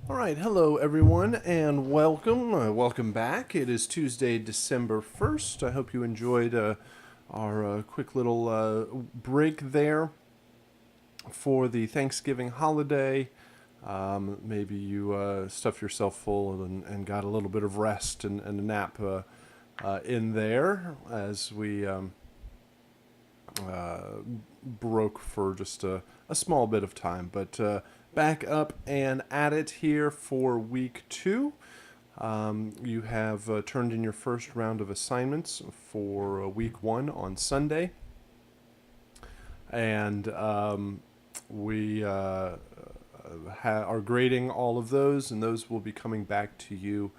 All right, hello everyone, and welcome back. It is Tuesday, December 1st. I hope you enjoyed our quick little break there for the Thanksgiving holiday. Maybe you stuffed yourself full and got a little bit of rest and a nap in there as we broke for just a small bit of time. But back up and at it here for week two. You have turned in your first round of assignments for week one on Sunday. And we are grading all of those, and those will be coming back to you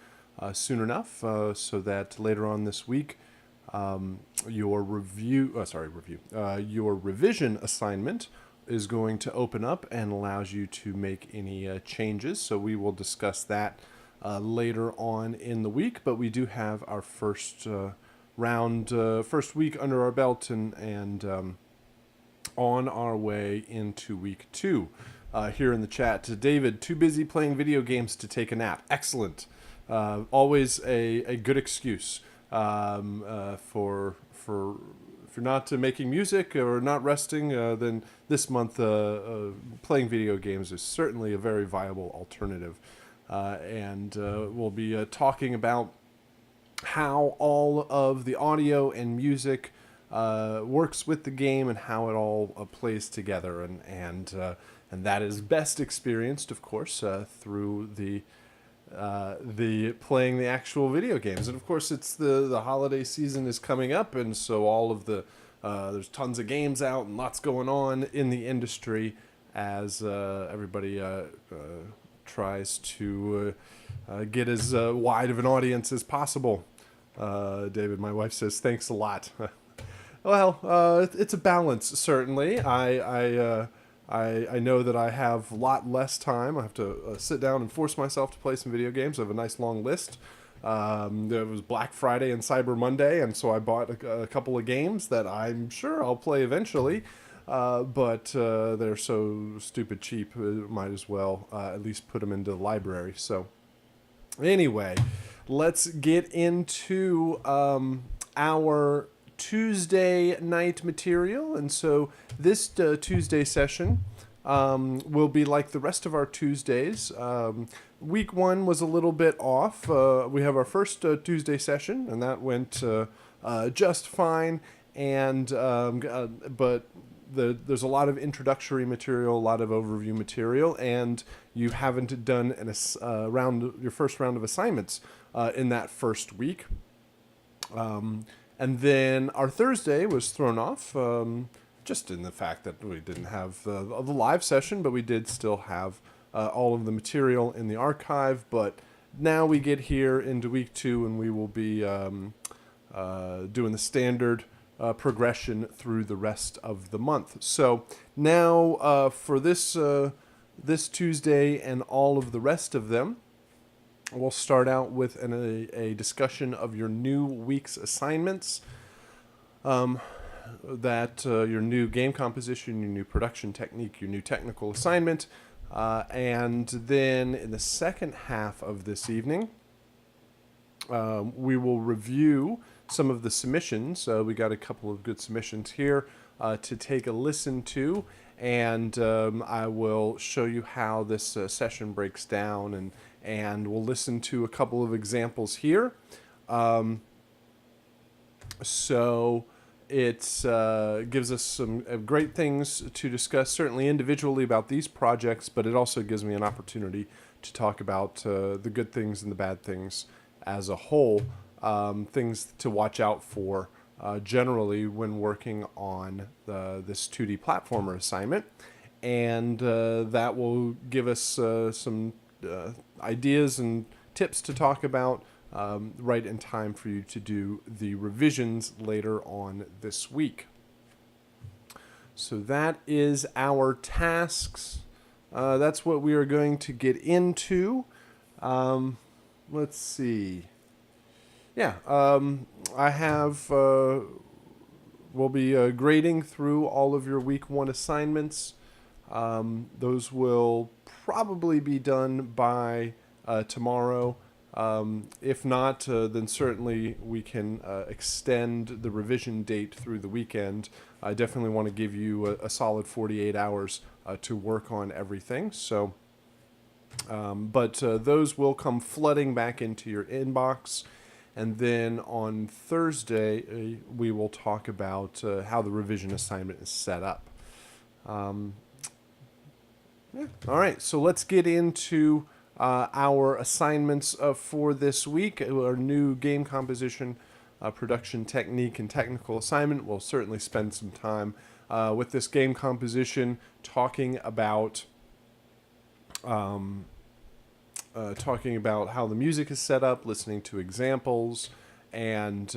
soon enough so that later on this week your your revision assignment is going to open up and allows you to make any changes. So we will discuss that later on in the week, but we do have our first first week under our belt and on our way into week two. Here in the chat, David, too busy playing video games to take a nap. Excellent. Always a good excuse for if you're not making music or not resting, then this month playing video games is certainly a very viable alternative. And we'll be talking about how all of the audio and music works with the game and how it all plays together, and that is best experienced, of course, through the playing the actual video games. And of course, it's the holiday season is coming up, and so all of the there's tons of games out and lots going on in the industry as everybody tries to get as wide of an audience as possible. David, my wife says thanks a lot. Well, it's a balance, certainly. I know that I have a lot less time. I have to sit down and force myself to play some video games. I have a nice long list. There was Black Friday and Cyber Monday, and so I bought a couple of games that I'm sure I'll play eventually. But they're so stupid cheap, might as well at least put them into the library. So anyway, let's get into our Tuesday night material. And so this Tuesday session will be like the rest of our Tuesdays. Week one was a little bit off. We have our first Tuesday session, and that went just fine. And but there's a lot of introductory material, a lot of overview material, and you haven't done your first round of assignments in that first week. And then our Thursday was thrown off, just in the fact that we didn't have the live session, but we did still have all of the material in the archive. But now we get here into week two, and we will be doing the standard progression through the rest of the month. So now for this Tuesday and all of the rest of them, we'll start out with a discussion of your new week's assignments, your new game composition, your new production technique, your new technical assignment, and then in the second half of this evening, we will review some of the submissions. We got a couple of good submissions here to take a listen to, and I will show you how this session breaks down, and we'll listen to a couple of examples here. So it gives us some great things to discuss, certainly individually about these projects, but it also gives me an opportunity to talk about the good things and the bad things as a whole, things to watch out for generally when working on this 2D platformer assignment. And that will give us some ideas and tips to talk about right in time for you to do the revisions later on this week. So that is our tasks. That's what we are going to get into. Let's see. Yeah, I have, we'll be grading through all of your week one assignments. Those will probably be done by tomorrow. If not, then certainly we can extend the revision date through the weekend. I definitely want to give you a solid 48 hours to work on everything. So, but those will come flooding back into your inbox. And then on Thursday, we will talk about how the revision assignment is set up. Yeah. All right, so let's get into our assignments for this week. Our new game composition, production technique, and technical assignment. We'll certainly spend some time with this game composition talking about how the music is set up, listening to examples, and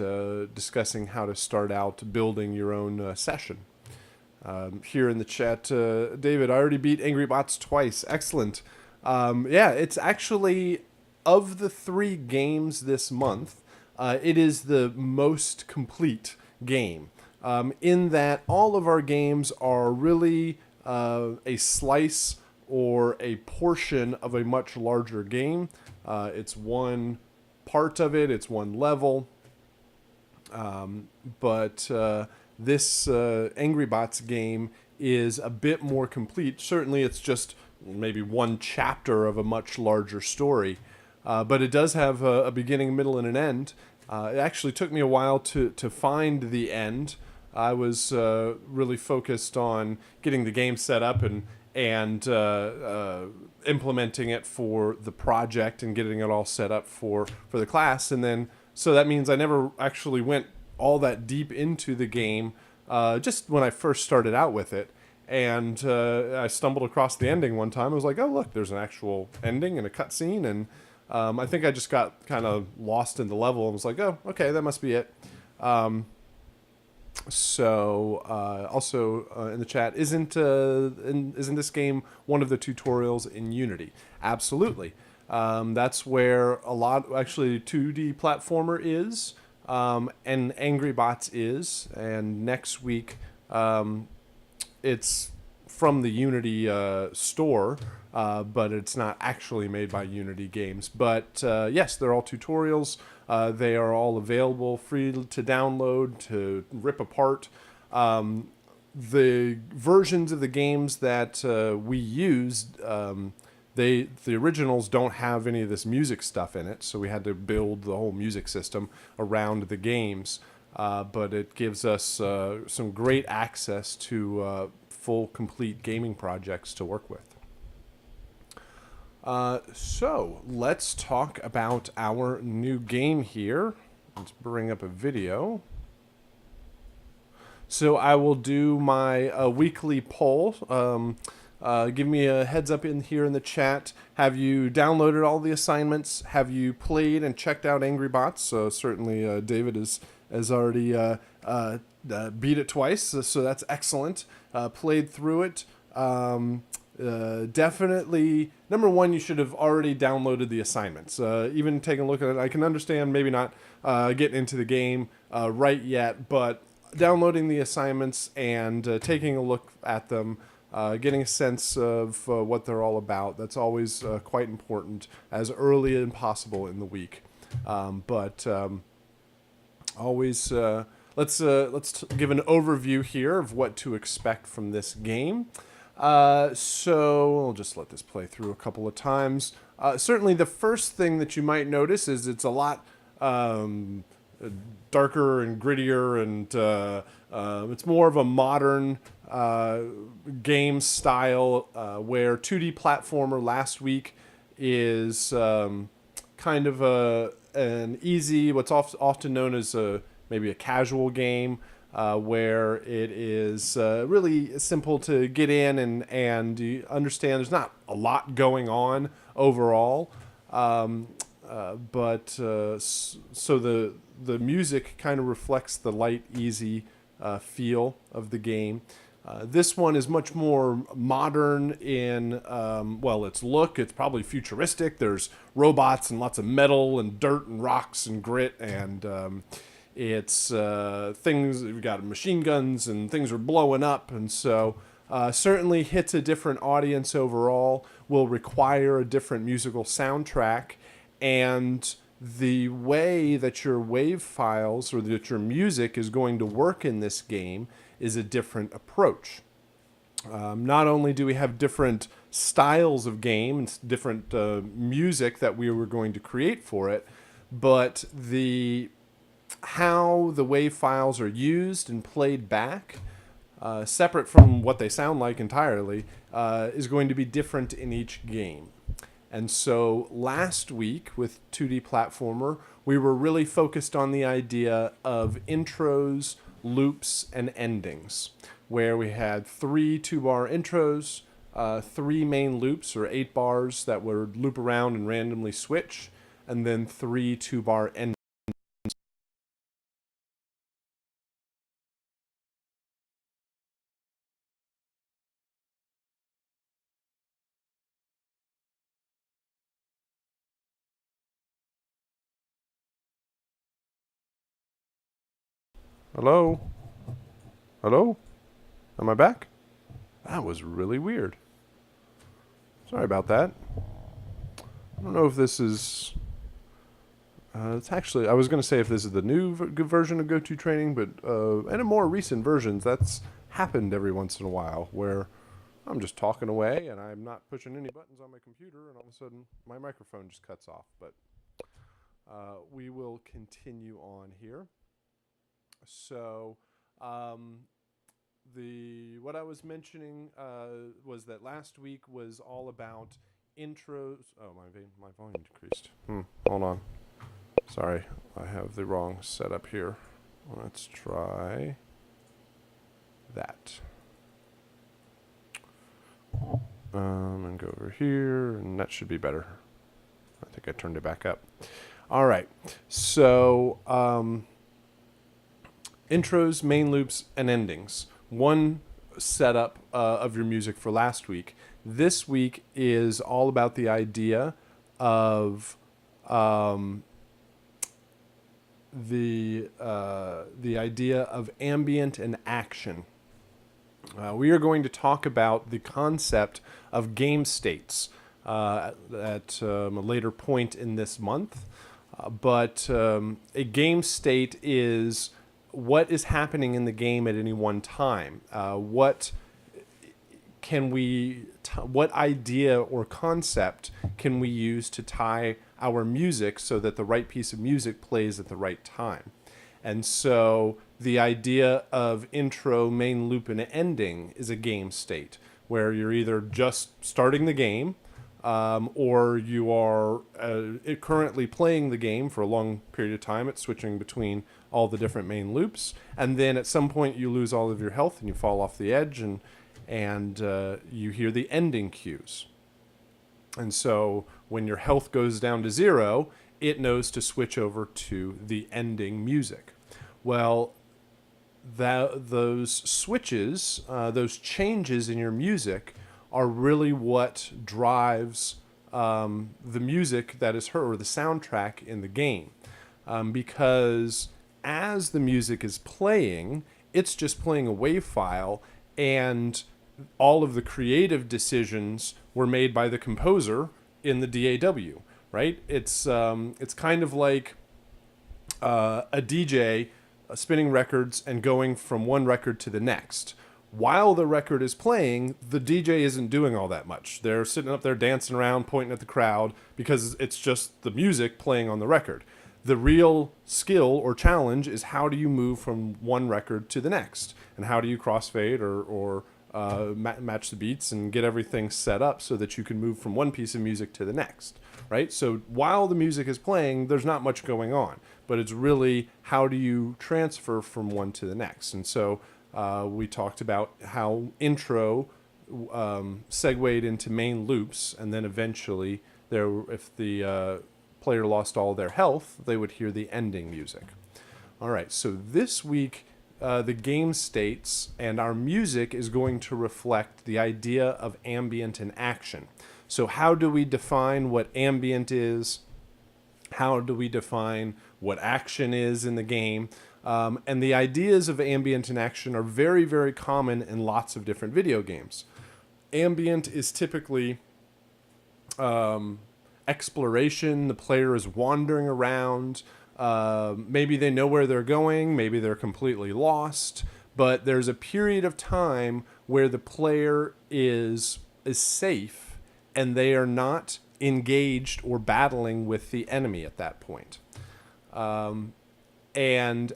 discussing how to start out building your own session. Here in the chat, David, I already beat Angry Bots twice. Excellent. Yeah, it's actually, of the 3 games this month, it is the most complete game. In that all of our games are really a slice or a portion of a much larger game. It's one part of it, it's one level. But this Angry Bots game is a bit more complete. Certainly it's just maybe one chapter of a much larger story. But it does have a beginning, middle, and an end. It actually took me a while to find the end. I was really focused on getting the game set up and implementing it for the project and getting it all set up for the class. And then, so that means I never actually went all that deep into the game just when I first started out with it. And I stumbled across the ending one time. I was like, oh, look, there's an actual ending and a cutscene. And I think I just got kind of lost in the level and was like, oh, okay, that must be it. Also in the chat, isn't this game one of the tutorials in Unity? Absolutely. That's where a lot, actually 2D platformer is, and Angry Bots is, and next week it's from the Unity store, but it's not actually made by Unity Games. But yes, they're all tutorials. They are all available, free to download, to rip apart. The versions of the games that we used, the originals don't have any of this music stuff in it, so we had to build the whole music system around the games. But it gives us some great access to full, complete gaming projects to work with. So let's talk about our new game here. Let's bring up a video. So I will do my weekly poll. Give me a heads up in here in the chat. Have you downloaded all the assignments? Have you played and checked out Angry Bots? So certainly David has already beat it twice, so that's excellent. Played through it. Definitely, number one, you should have already downloaded the assignments. Even taking a look at it, I can understand maybe not getting into the game right yet, but downloading the assignments and taking a look at them, getting a sense of what they're all about, that's always quite important as early as possible in the week. Always, let's give an overview here of what to expect from this game. So I'll just let this play through a couple of times. Certainly the first thing that you might notice is it's a lot darker and grittier, and it's more of a modern game style, where 2D platformer last week is kind of an easy, what's often known as maybe a casual game, where it is really simple to get in and you understand there's not a lot going on overall. So the music kind of reflects the light, easy feel of the game. This one is much more modern in, its look. It's probably futuristic. There's robots and lots of metal and dirt and rocks and grit, and it's things, we've got machine guns and things are blowing up, and so certainly hits a different audience overall, will require a different musical soundtrack, and the way that your wave files or that your music is going to work in this game is a different approach. Not only do we have different styles of game and different music that we were going to create for it, but how the wave files are used and played back, separate from what they sound like entirely, is going to be different in each game. And so last week with 2D Platformer, we were really focused on the idea of intros, loops, and endings, where we had 3 2-bar intros, 3 main loops or 8 bars that would loop around and randomly switch, and then 3 2-bar endings. Hello? Hello? Am I back? That was really weird. Sorry about that. I don't know if this is... it's actually... I was going to say if this is the new version of GoToTraining, but and in more recent versions, that's happened every once in a while, where I'm just talking away and I'm not pushing any buttons on my computer, and all of a sudden my microphone just cuts off. But we will continue on here. So... what I was mentioning was that last week was all about intros. Oh, my volume decreased. Hold on. Sorry, I have the wrong setup here. Let's try that. And go over here, and that should be better. I think I turned it back up. All right. So intros, main loops, and endings. One setup of your music for last week. This week is all about the idea of the idea of ambient and action. We are going to talk about the concept of game states at a later point in this month. But a game state is what is happening in the game at any one time. What idea or concept can we use to tie our music so that the right piece of music plays at the right time? And so the idea of intro, main loop, and ending is a game state where you're either just starting the game or you are currently playing the game for a long period of time. It's switching between all the different main loops, and then at some point you lose all of your health and you fall off the edge, and you hear the ending cues. And so when your health goes down to 0, it knows to switch over to the ending music. Well, those switches, those changes in your music are really what drives the music that is heard, or the soundtrack in the game. Because as the music is playing, it's just playing a wave file, and all of the creative decisions were made by the composer in the DAW, right? It's kind of like a DJ spinning records and going from one record to the next. While the record is playing, the DJ isn't doing all that much. They're sitting up there dancing around, pointing at the crowd, because it's just the music playing on the record. The real skill or challenge is how do you move from one record to the next, and how do you crossfade or match the beats and get everything set up so that you can move from one piece of music to the next, right? So while the music is playing, there's not much going on, but it's really how do you transfer from one to the next. And so we talked about how intro segued into main loops, and then eventually if the player lost all their health, they would hear the ending music. All right, so this week the game states and our music is going to reflect the idea of ambient and action. So how do we define what ambient is? How do we define what action is in the game? And the ideas of ambient and action are very, very common in lots of different video games. Ambient is typically exploration. The player is wandering around. Maybe they know where they're going. Maybe they're completely lost. But there's a period of time where the player is safe and they are not engaged or battling with the enemy at that point. And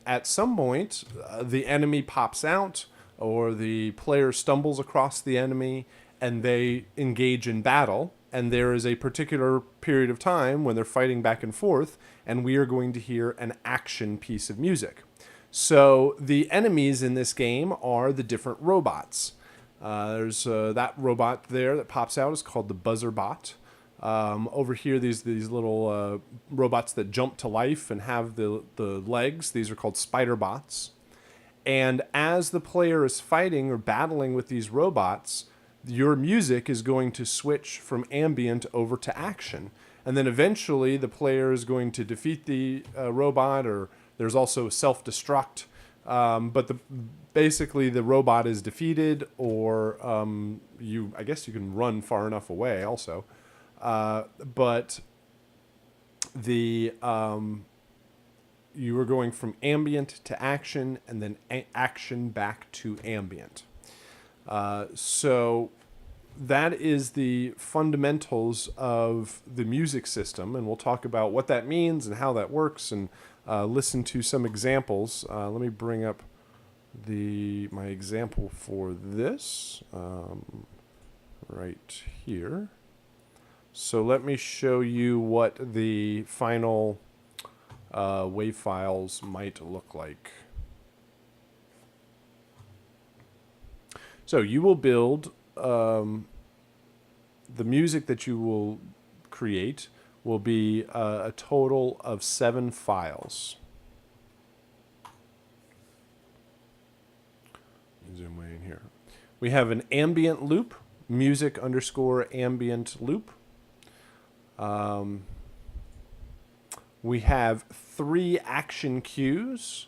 at some point, the enemy pops out or the player stumbles across the enemy and they engage in battle. And there is a particular period of time when they're fighting back and forth, and we are going to hear an action piece of music. So the enemies in this game are the different robots. There's that robot there that pops out is called the Buzzer Bot. Over here, these little robots that jump to life and have the legs. These are called Spider Bots. And as the player is fighting or battling with these robots, your music is going to switch from ambient over to action. And then eventually the player is going to defeat the robot, or there's also self-destruct. But basically the robot is defeated, or I guess you can run far enough away also. But you are going from ambient to action, and then action back to ambient. So that is the fundamentals of the music system, and we'll talk about what that means and how that works, and listen to some examples. Let me bring up my example for this right here. So let me show you what the final WAV files might look like. So you will build the music that you will create will be a total of 7 files. Zoom way in here. We have an ambient loop, music_ambient loop. We have 3 action cues,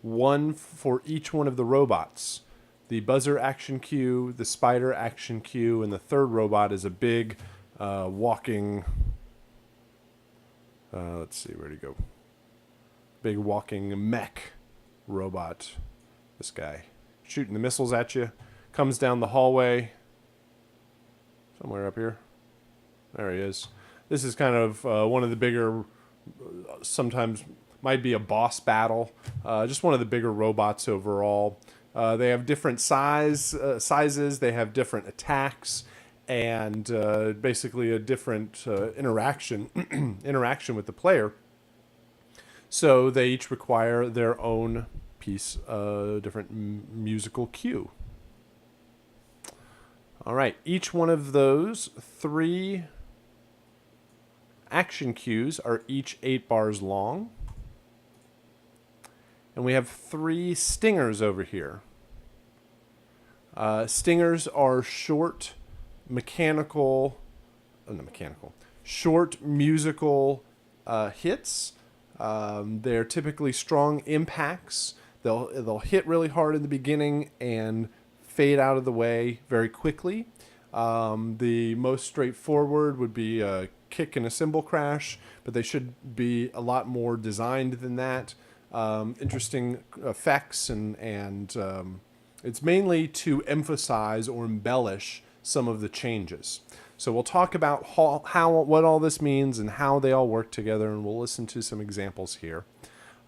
one for each one of the robots. The buzzer action cue, the spider action cue, and the third robot is a big walking... let's see, where'd he go? Big walking mech robot. This guy. Shooting the missiles at you. Comes down the hallway. Somewhere up here. There he is. This is kind of one of the bigger... sometimes might be a boss battle. Just one of the bigger robots overall. They have different sizes. They have different attacks, and basically a different interaction with the player. So they each require their own piece, different musical cue. All right, each one of those 3 action cues are each 8 bars long. And we have 3 stingers over here. Stingers are short short musical hits. They're typically strong impacts. They'll hit really hard in the beginning and fade out of the way very quickly. The most straightforward would be a kick and a cymbal crash, but they should be a lot more designed than that. Interesting effects, and it's mainly to emphasize or embellish some of the changes. So we'll talk about what all this means and how they all work together, and we'll listen to some examples here.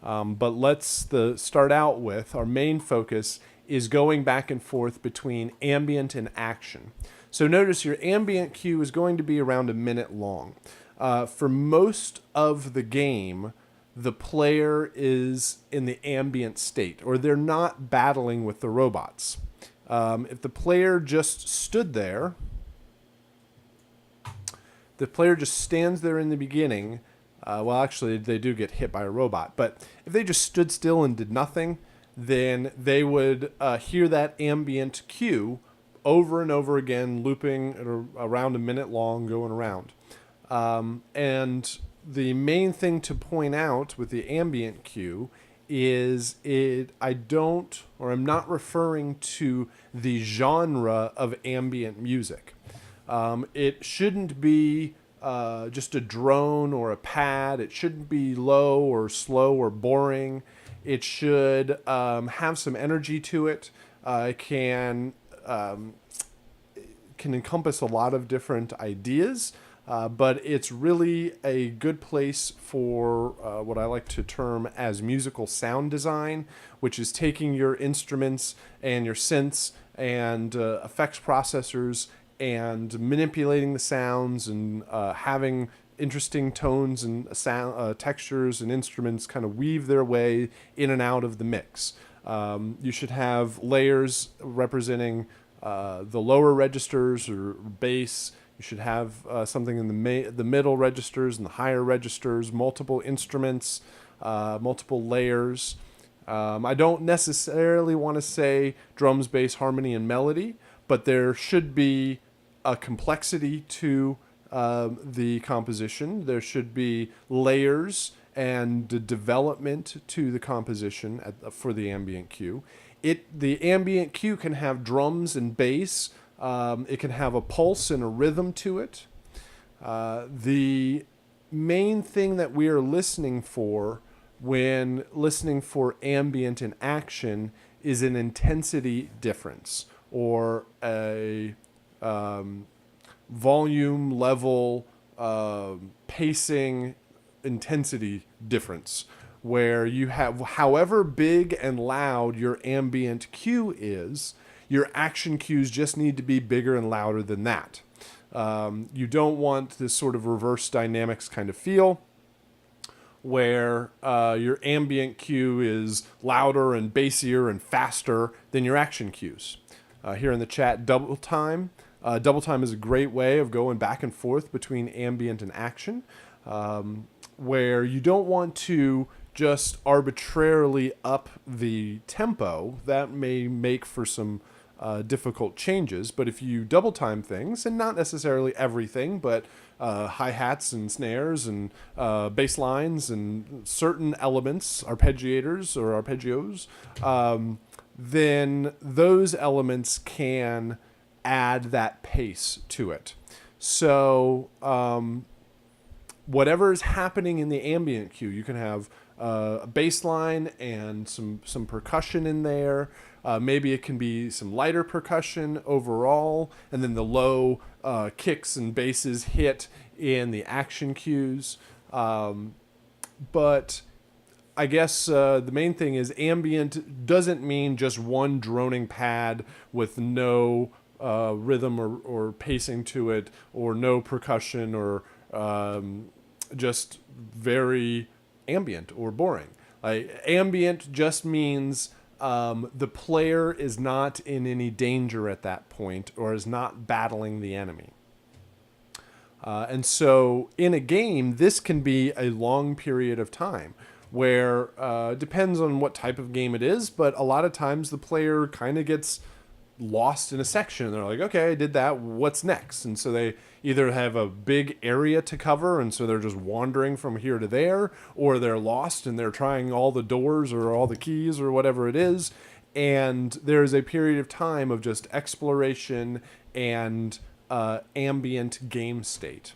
But let's start out with our main focus is going back and forth between ambient and action. So notice your ambient cue is going to be around a minute long. For most of the game, the player is in the ambient state, or they're not battling with the robots. If the player just stood there, the player just stands there in the beginning. Well, actually, they do get hit by a robot. But if they just stood still and did nothing, then they would hear that ambient cue over and over again, looping at around a minute long, going around. And the main thing to point out with the ambient cue is I'm not referring to the genre of ambient music. It shouldn't be just a drone or a pad. It shouldn't be low or slow or boring. It should have some energy to it. It can encompass a lot of different ideas, but it's really a good place for what I like to term as musical sound design, which is taking your instruments and your synths and effects processors and manipulating the sounds and having interesting tones and sound textures and instruments kind of weave their way in and out of the mix. You should have layers representing the lower registers or bass. You should have something in the middle registers and the higher registers, multiple instruments, multiple layers. I don't necessarily want to say drums, bass, harmony, and melody, but there should be a complexity to the composition. There should be layers and development to the composition for the ambient cue. The ambient cue can have drums and bass. It can have a pulse and a rhythm to it. The main thing that we are listening for when listening for ambient in action is an intensity difference or a volume, level, pacing, intensity difference, where you have, however big and loud your ambient cue is, your action cues just need to be bigger and louder than that. You don't want this sort of reverse dynamics kind of feel where your ambient cue is louder and bassier and faster than your action cues. Here in the chat, double time. Double time is a great way of going back and forth between ambient and action, where you don't want to just arbitrarily up the tempo. That may make for some difficult changes, but if you double time things, and not necessarily everything, but hi-hats and snares and bass lines and certain elements, arpeggiators or arpeggios, then those elements can add that pace to it. So whatever is happening in the ambient cue, you can have a bass line and some percussion in there. Maybe it can be some lighter percussion overall, and then the low kicks and basses hit in the action cues. But I guess the main thing is ambient doesn't mean just one droning pad with no rhythm or pacing to it, or no percussion, or just very ambient or boring. Like, ambient just means the player is not in any danger at that point, or is not battling the enemy. And so in a game, this can be a long period of time where depends on what type of game it is, but a lot of times the player kind of gets lost in a section and they're like, okay, I did that, what's next? And so they either have a big area to cover and so they're just wandering from here to there, or they're lost and they're trying all the doors or all the keys or whatever it is, and there's a period of time of just exploration and ambient game state.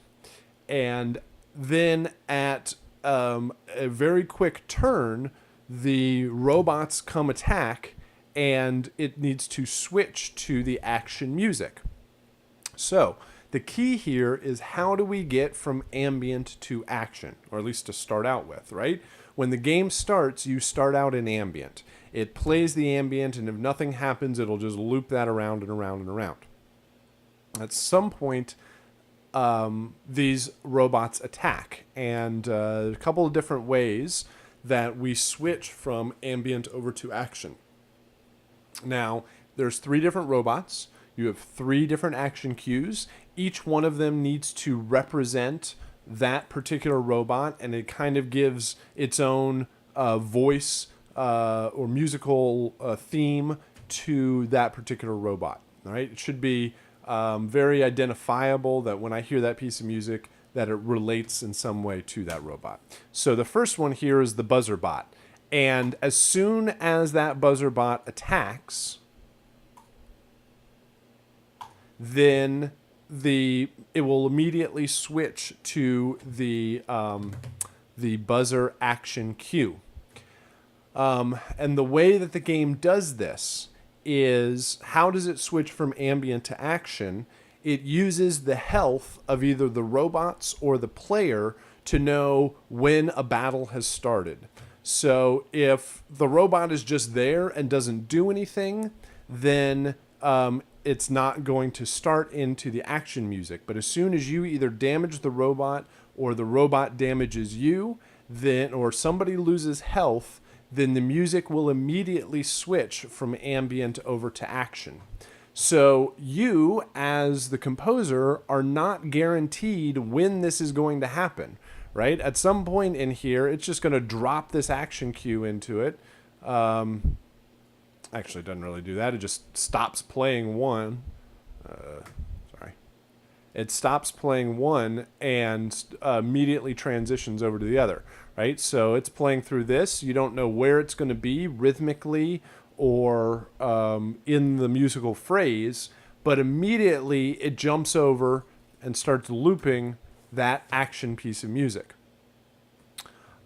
And then at a very quick turn, the robots come attack and it needs to switch to the action music. So the key here is, how do we get from ambient to action, or at least to start out with, right? When the game starts, you start out in ambient. It plays the ambient, and if nothing happens, it'll just loop that around and around and around. At some point, these robots attack, and a couple of different ways that we switch from ambient over to action. Now, there's 3 different robots. You have 3 different action cues. Each one of them needs to represent that particular robot, and it kind of gives its own voice or musical theme to that particular robot. All right? It should be very identifiable, that when I hear that piece of music, that it relates in some way to that robot. So the first one here is the buzzer bot. And as soon as that buzzer bot attacks, then it will immediately switch to the buzzer action cue. And the way that the game does this is, how does it switch from ambient to action? It uses the health of either the robots or the player to know when a battle has started. So if the robot is just there and doesn't do anything, then it's not going to start into the action music. But as soon as you either damage the robot or the robot damages you, then, or somebody loses health, then the music will immediately switch from ambient over to action. So you, as the composer, are not guaranteed when this is going to happen, right? At some point in here, it's just going to drop this action cue into it. Actually, it doesn't really do that. It just stops playing one. It stops playing one and immediately transitions over to the other, right? So it's playing through this. You don't know where it's going to be rhythmically or in the musical phrase, but immediately it jumps over and starts looping that action piece of music.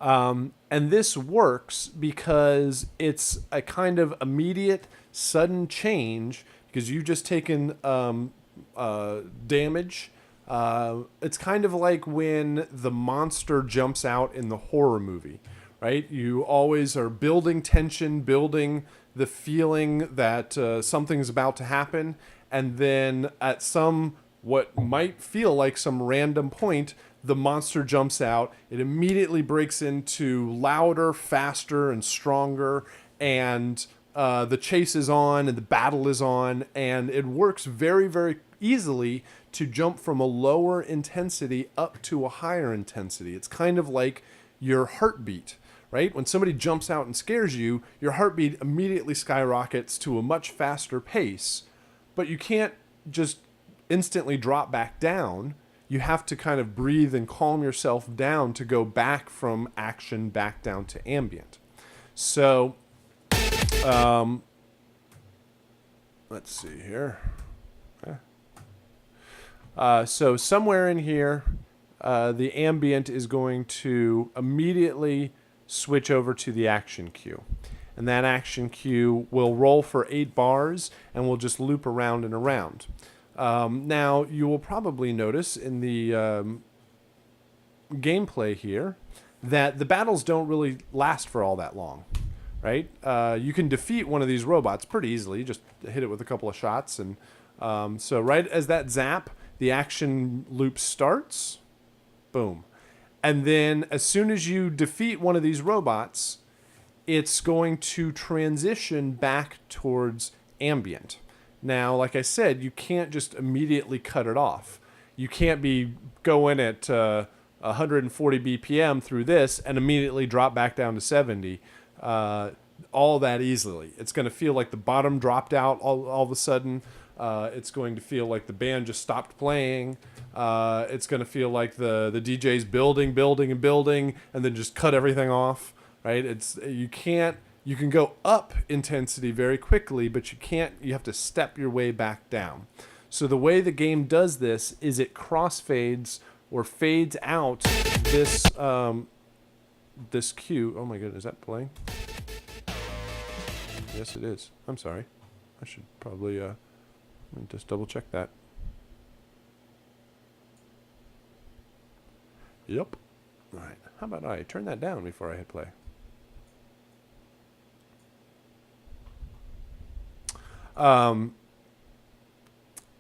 And this works because it's a kind of immediate, sudden change, because you've just taken damage. It's kind of like when the monster jumps out in the horror movie, right? You always are building tension, building the feeling that something's about to happen, and then at some, what might feel like some random point, the monster jumps out. It immediately breaks into louder, faster, and stronger, and the chase is on and the battle is on, and it works very, very easily to jump from a lower intensity up to a higher intensity. It's kind of like your heartbeat, right? When somebody jumps out and scares you, your heartbeat immediately skyrockets to a much faster pace, but you can't just instantly drop back down. You have to kind of breathe and calm yourself down to go back from action back down to ambient. So, let's see here. So somewhere in here, the ambient is going to immediately switch over to the action cue. And that action cue will roll for 8 bars and will just loop around and around. Now, you will probably notice in the gameplay here that the battles don't really last for all that long, right? You can defeat one of these robots pretty easily. You just hit it with a couple of shots. And so right as that zap, the action loop starts. Boom. And then as soon as you defeat one of these robots, it's going to transition back towards ambient. Now, like I said, you can't just immediately cut it off. You can't be going at 140 BPM through this and immediately drop back down to 70 all that easily. It's going to feel like the bottom dropped out all of a sudden. It's going to feel like the band just stopped playing. It's going to feel like the DJ's building, and then just cut everything off, right? You can go up intensity very quickly, but you have to step your way back down. So the way the game does this is it crossfades or fades out this this cue. Oh my goodness, is that playing? Yes, it is. I'm sorry. I should probably just double check that. Yep. All right. How about I turn that down before I hit play?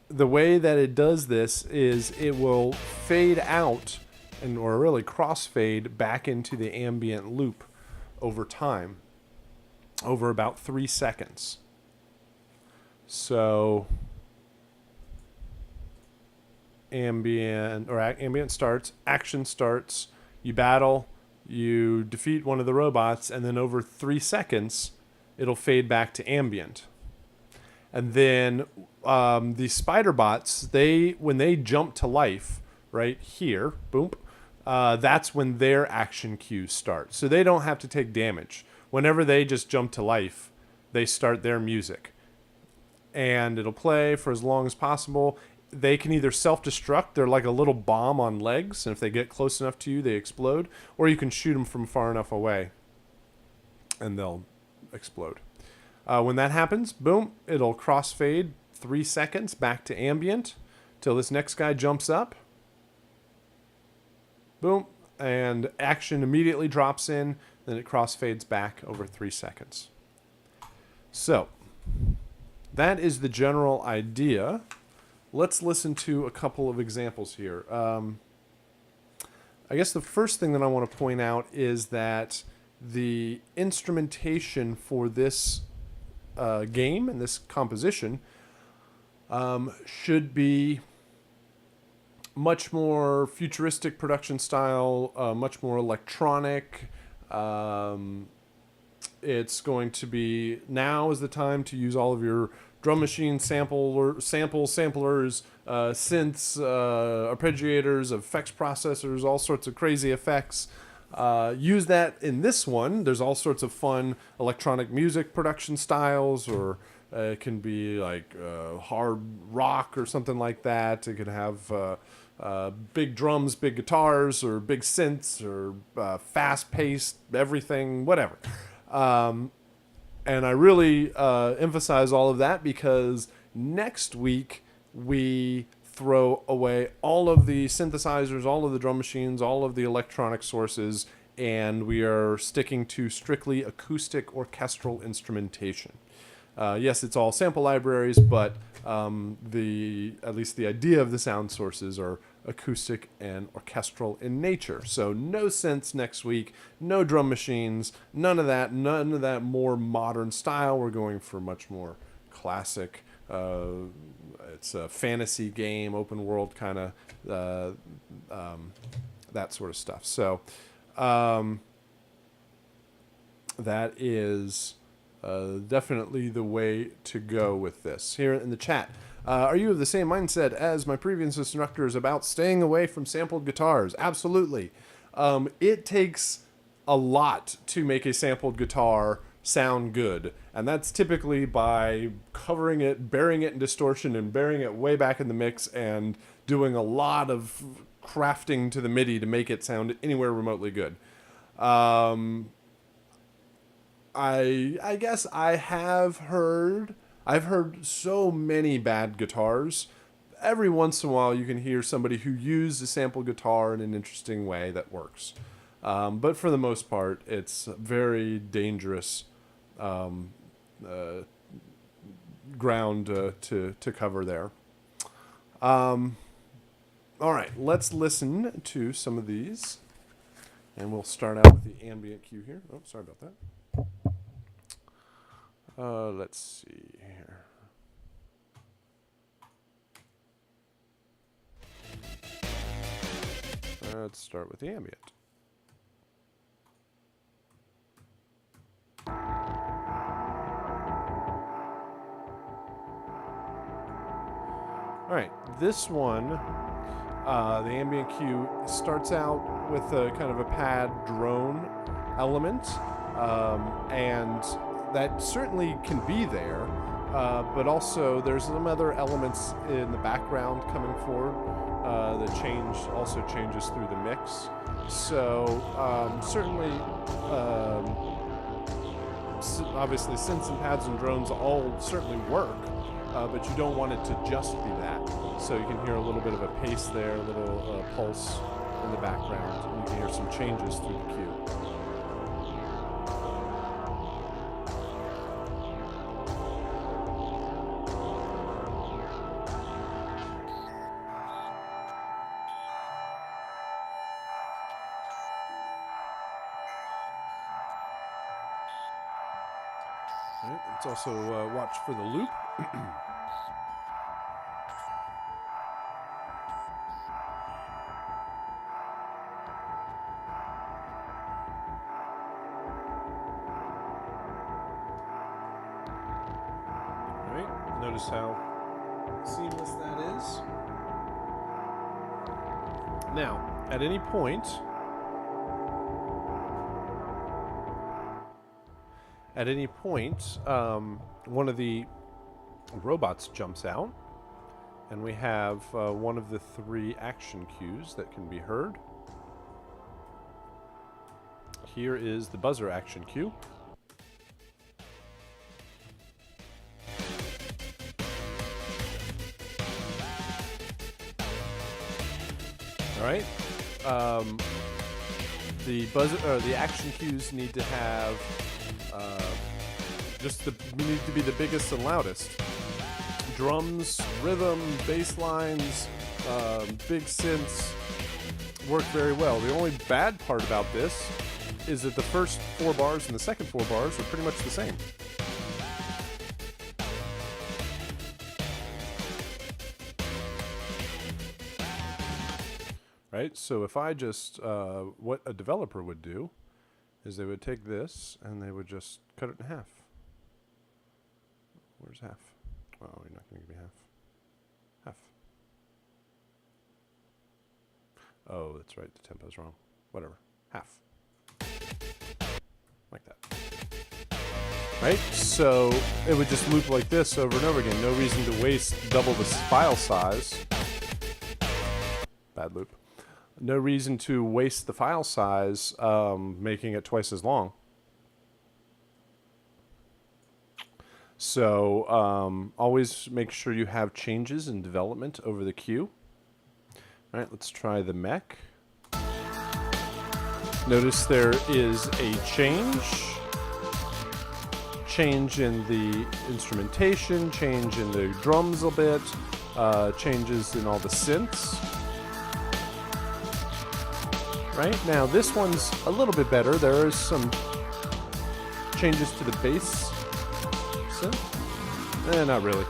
The way that it does this is it will fade out or really crossfade back into the ambient loop over time, over about 3 seconds. So ambient starts, action starts, you battle, you defeat one of the robots, and then over 3 seconds, it'll fade back to ambient. And then the spider bots, when they jump to life right here, boom, that's when their action cues start. So they don't have to take damage. whenever they just jump to life, they start their music. And it'll play for as long as possible. They can either self-destruct, they're like a little bomb on legs, and if they get close enough to you, they explode, or you can shoot them from far enough away, and they'll explode. When that happens, boom, it'll crossfade 3 seconds back to ambient till this next guy jumps up. Boom, and action immediately drops in, then it crossfades back over 3 seconds. So, that is the general idea. Let's listen to a couple of examples here. I guess the first thing that I want to point out is that the instrumentation for this game and this composition should be much more futuristic production style, much more electronic. It's going to be, now is the time to use all of your drum machine samplers, synths, arpeggiators, effects processors, all sorts of crazy effects. Use that in this one. There's all sorts of fun electronic music production styles, or it can be like hard rock or something like that. It could have big drums, big guitars, or big synths, or fast-paced everything, whatever. And I really emphasize all of that because next week we throw away all of the synthesizers, all of the drum machines, all of the electronic sources, and we are sticking to strictly acoustic orchestral instrumentation. Yes, it's all sample libraries, but at least the idea of the sound sources are acoustic and orchestral in nature. So no synths next week, no drum machines, none of that more modern style. We're going for much more classic. It's a fantasy game, open world kind of that sort of stuff. So that is definitely the way to go with this. Here in the chat, are you of the same mindset as my previous instructors about staying away from sampled guitars? Absolutely. It takes a lot to make a sampled guitar sound good, and that's typically by covering it, burying it in distortion, and burying it way back in the mix, and doing a lot of crafting to the MIDI to make it sound anywhere remotely good. I guess I've heard so many bad guitars. Every once in a while you can hear somebody who used a sample guitar in an interesting way that works. But for the most part, it's very dangerous ground to cover there. All right, let's listen to some of these. And we'll start out with the ambient cue here. Oh, sorry about that. Let's see here. Let's start with the ambient. All right, this one, the ambient cue starts out with a kind of a pad drone element, and that certainly can be there, but also there's some other elements in the background coming forward that also changes through the mix. So certainly, obviously synths and pads and drones all certainly work, but you don't want it to just be that. So you can hear a little bit of a pace there, a little pulse in the background, and you can hear some changes through the cue. Right, let's also watch for the loop. Right, notice how seamless that is. Now, at any point, At any point, one of the robots jumps out, and we have one of the 3 action cues that can be heard. Here is the buzzer action cue. All right. The action cues need to have need to be the biggest and loudest. Drums, rhythm, bass lines, big synths work very well. The only bad part about this is that the first 4 bars and the second 4 bars are pretty much the same. Right? So if I just, what a developer would do is they would take this and they would just cut it in half. Where's half? Oh, you're not going to give me half. Half. Oh, that's right. The tempo's wrong. Whatever. Half. Like that. Right? So it would just loop like this over and over again. No reason to waste double the file size. Bad loop. No reason to waste the file size, making it twice as long. So always make sure you have changes in development over the queue. All right, let's try the mech. Notice there is a change in the instrumentation, change in the drums a bit, changes in all the synths. Right, now this one's a little bit better. There is some changes to the bass synth. Not really.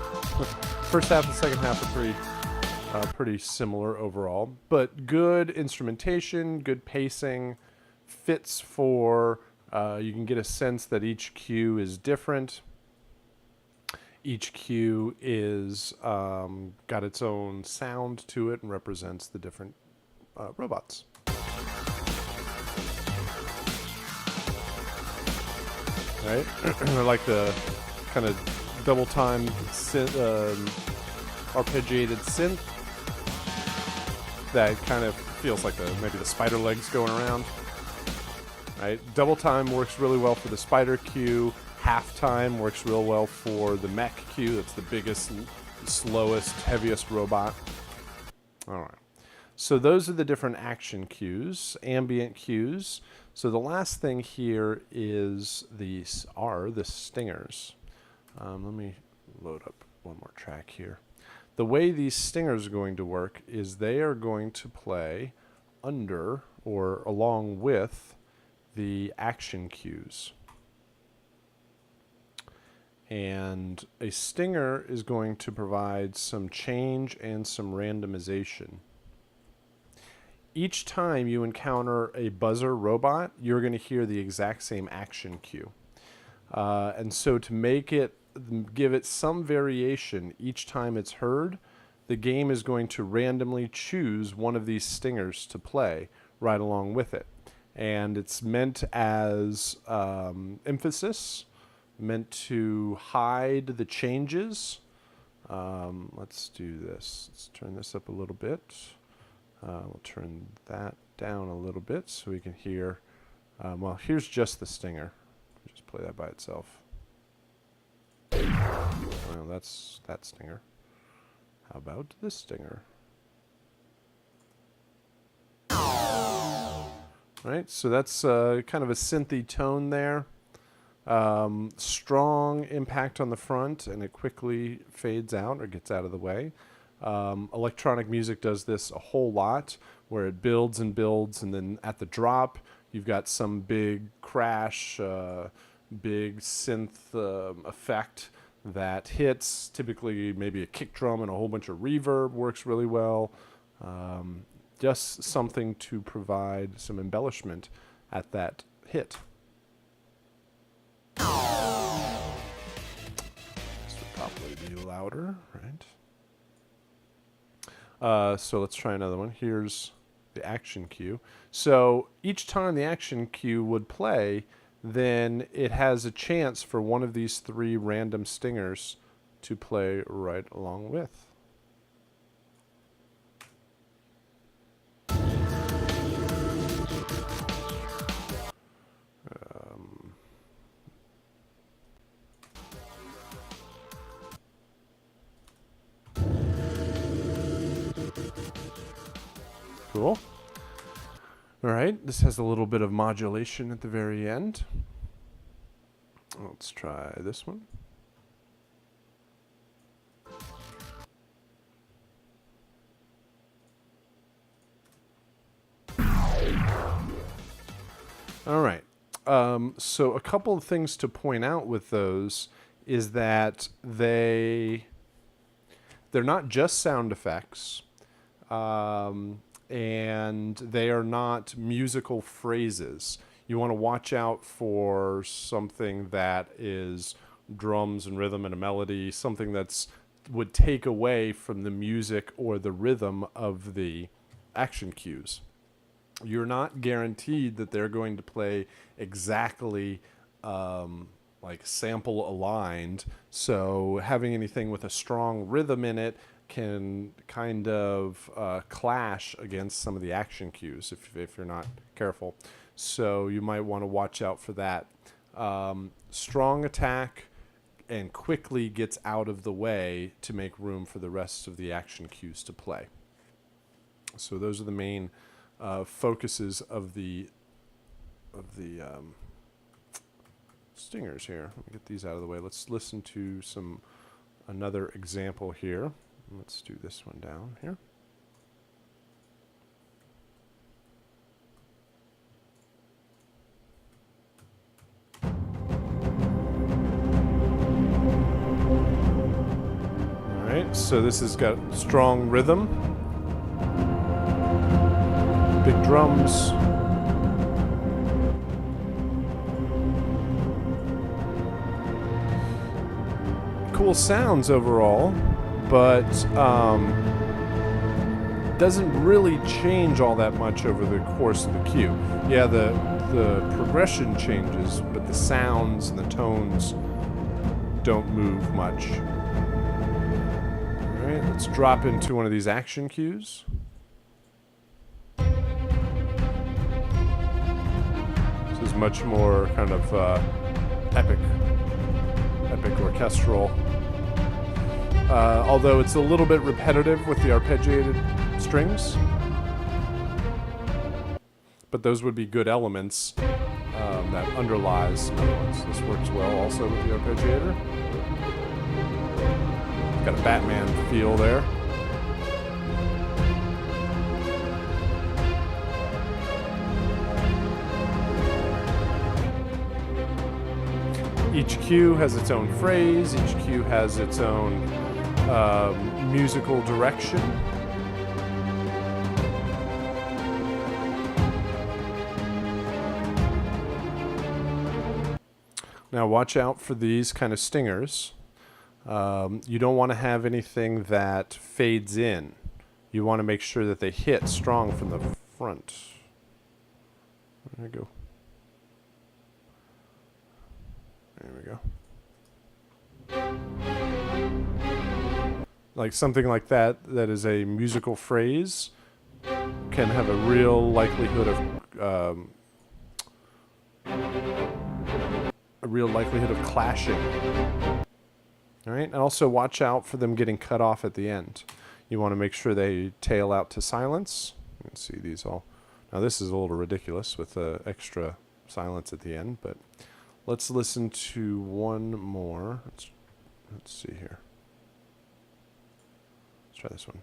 First half and second half are pretty similar overall, but good instrumentation, good pacing, fits for, you can get a sense that each cue is different. Each cue is got its own sound to it and represents the different robots. Right? I like the kind of double time arpeggiated synth that kind of feels like maybe the spider legs going around. Right? Double time works really well for the spider cue. Half time works real well for the mech cue. That's the biggest, slowest, heaviest robot. All right. So those are the different action cues, ambient cues. So the last thing here is the stingers. Let me load up one more track here. The way these stingers are going to work is they are going to play under or along with the action cues. And a stinger is going to provide some change and some randomization. Each time you encounter a buzzer robot, you're going to hear the exact same action cue. And so to give it some variation each time it's heard, the game is going to randomly choose one of these stingers to play right along with it. And it's meant as emphasis, meant to hide the changes. Let's do this. Let's turn this up a little bit. We'll turn that down a little bit so we can hear. Well, here's just the stinger. Just play that by itself. Well, that's that stinger. How about this stinger? Right, so that's kind of a synthy tone there. Strong impact on the front, and it quickly fades out or gets out of the way. Electronic music does this a whole lot, where it builds and builds, and then at the drop, you've got some big crash, big synth effect that hits. Typically, maybe a kick drum and a whole bunch of reverb works really well. Just something to provide some embellishment at that hit. This would probably be louder, right? So let's try another one. Here's the action cue. So each time the action cue would play, then it has a chance for one of these 3 random stingers to play right along with. Cool. All right, this has a little bit of modulation at the very end. Let's try this one. All right. So a couple of things to point out with those is that they're not just sound effects. And they are not musical phrases. You want to watch out for something that is drums and rhythm and a melody, something that's would take away from the music or the rhythm of the action cues. You're not guaranteed that they're going to play exactly like sample aligned. So having anything with a strong rhythm in it can kind of clash against some of the action cues if you're not careful. So you might want to watch out for that. Strong attack and quickly gets out of the way to make room for the rest of the action cues to play. So those are the main focuses of the stingers here. Let me get these out of the way. Let's listen to another example here. Let's do this one down here. All right, so this has got strong rhythm, big drums. Cool sounds overall, but doesn't really change all that much over the course of the cue. Yeah, the progression changes, but the sounds and the tones don't move much. All right, let's drop into one of these action cues. This is much more kind of epic orchestral. Although it's a little bit repetitive with the arpeggiated strings. But those would be good elements that underlies some other ones. This works well also with the arpeggiator. It's got a Batman feel there. Each cue has its own phrase. Each cue has its own musical direction. Now watch out for these kind of stingers. You don't want to have anything that fades in. You want to make sure that they hit strong from the front. There we go. There we go. Like something like that is a musical phrase can have a real likelihood of clashing. All right, and also watch out for them getting cut off at the end. You want to make sure they tail out to silence. You can see these all. Now this is a little ridiculous with the extra silence at the end, but let's listen to one more. Let's see here. Let's try this one.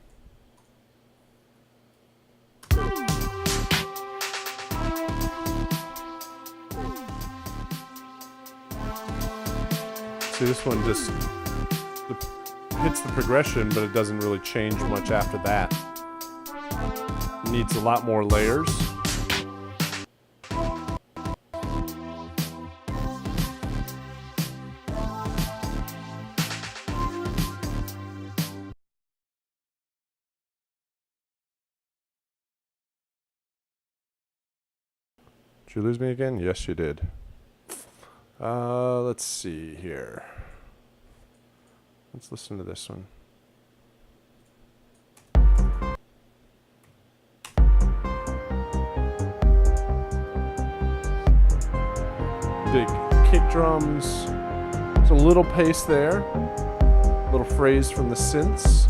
See, this one just hits the progression, but it doesn't really change much after that. It needs a lot more layers. Did you lose me again? Yes, you did. Let's see here. Let's listen to this one. Big kick drums. There's a little pace there. Little phrase from the synths.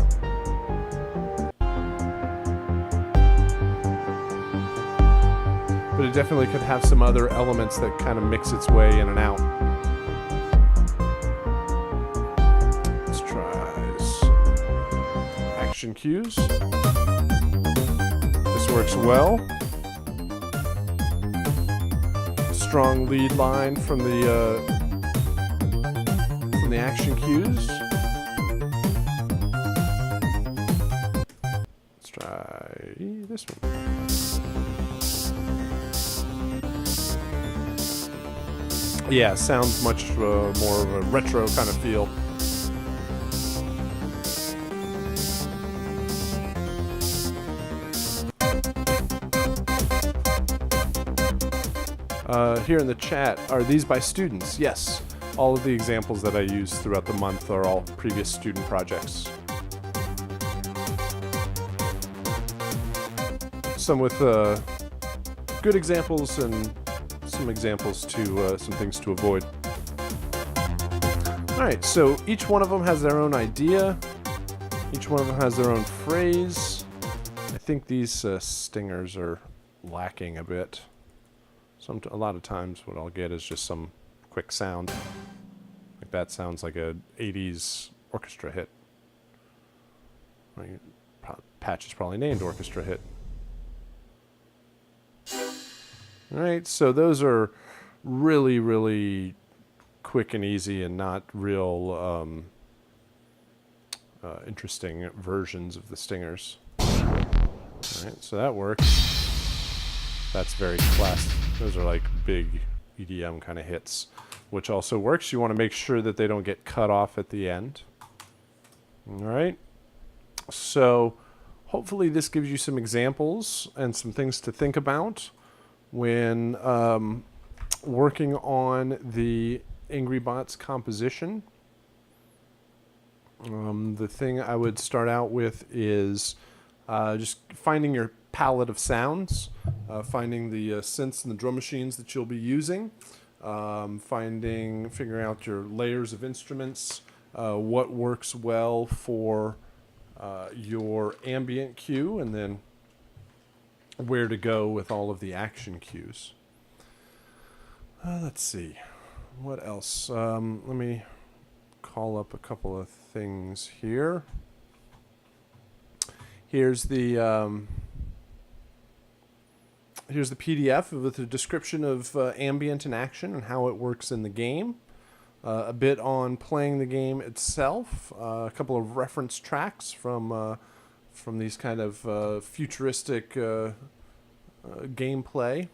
But it definitely could have some other elements that kind of mix its way in and out. Let's try action cues. This works well. Strong lead line from the action cues. Let's try this one. Yeah, sounds much more of a retro kind of feel. Here in the chat, are these by students? Yes. All of the examples that I use throughout the month are all previous student projects. Some with good examples and some examples to some things to avoid. All right, so each one of them has their own idea. Each one of them has their own phrase. I think these stingers are lacking a bit. A lot of times what I'll get is just some quick sound. Like that sounds like a 80s orchestra hit. Patch is probably named orchestra hit. Alright, so those are really, really quick and easy and not real interesting versions of the stingers. Alright, so that works. That's very classic. Those are like big EDM kind of hits, which also works. You want to make sure that they don't get cut off at the end. Alright, so hopefully this gives you some examples and some things to think about when working on the Angry Bots composition. The thing I would start out with is just finding your palette of sounds, finding the synths and the drum machines that you'll be using, figuring out your layers of instruments, what works well for your ambient cue, and then where to go with all of the action cues. Let's see. What else? Let me call up a couple of things here. Here's the PDF with a description of ambient and action and how it works in the game. A bit on playing the game itself. A couple of reference tracks from these kind of futuristic gameplay.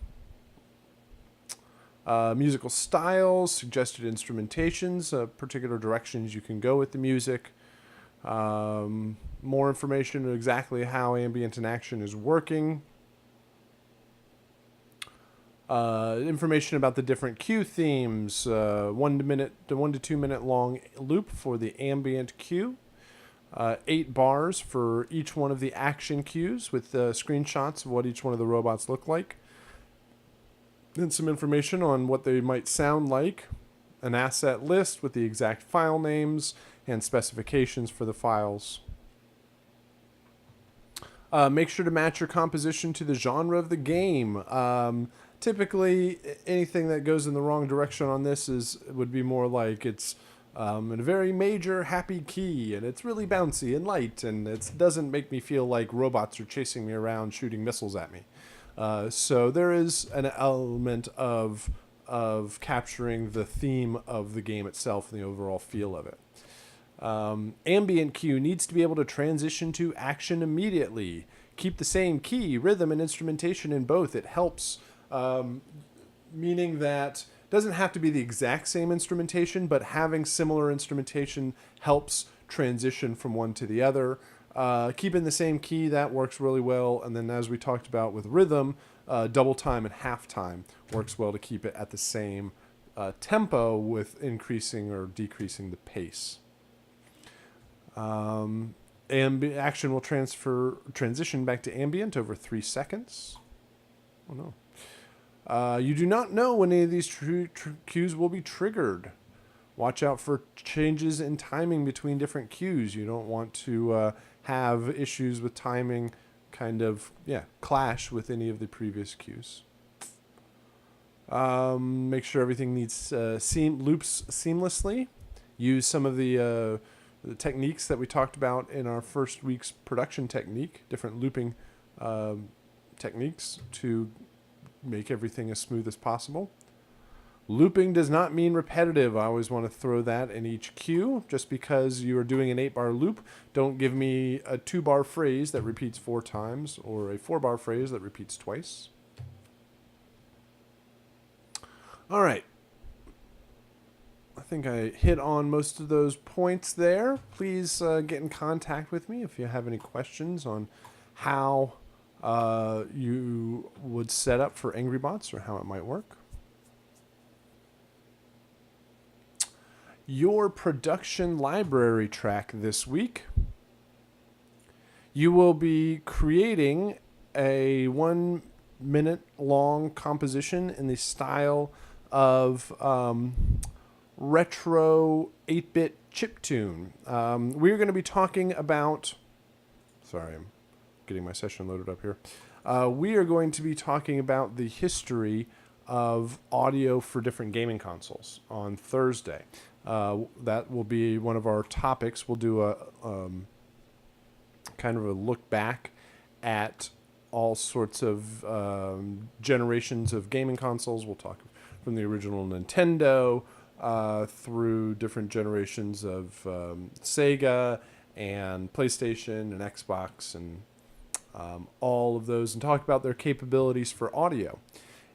Musical styles, suggested instrumentations, particular directions you can go with the music. More information on exactly how ambient and action is working. Information about the different cue themes. 1 to 2 minute long loop for the ambient cue. 8 bars for each one of the action cues with screenshots of what each one of the robots look like. Then some information on what they might sound like. An asset list with the exact file names and specifications for the files. Make sure to match your composition to the genre of the game. Typically, anything that goes in the wrong direction on this would be more like it's in a very major, happy key, and it's really bouncy and light, and it doesn't make me feel like robots are chasing me around shooting missiles at me. So there is an element of capturing the theme of the game itself and the overall feel of it. Ambient cue needs to be able to transition to action immediately. Keep the same key, rhythm, and instrumentation in both. It helps, meaning that it doesn't have to be the exact same instrumentation, but having similar instrumentation helps transition from one to the other. Keeping the same key, that works really well. And then as we talked about with rhythm, double time and half time works well to keep it at the same tempo with increasing or decreasing the pace. Action will transition back to ambient over 3 seconds. Oh no. You do not know when any of these cues will be triggered. Watch out for changes in timing between different cues. You don't want to have issues with timing clash with any of the previous cues. Make sure everything loops seamlessly. Use some of the techniques that we talked about in our first week's production technique, different looping techniques to make everything as smooth as possible. Looping does not mean repetitive. I always want to throw that in each cue. Just because you are doing an 8-bar loop, don't give me a 2-bar phrase that repeats 4 times or a 4-bar phrase that repeats twice. All right. I think I hit on most of those points there. Please get in contact with me if you have any questions on how you would set up for Angry Bots or how it might work. Your production library track this week. You will be creating a 1-minute long composition in the style of retro 8-bit chiptune. We're going to be talking about... Sorry, I'm getting my session loaded up here. We are going to be talking about the history of audio for different gaming consoles on Thursday. That will be one of our topics. We'll do a kind of a look back at all sorts of generations of gaming consoles. We'll talk from the original Nintendo through different generations of Sega and PlayStation and Xbox and all of those, and talk about their capabilities for audio.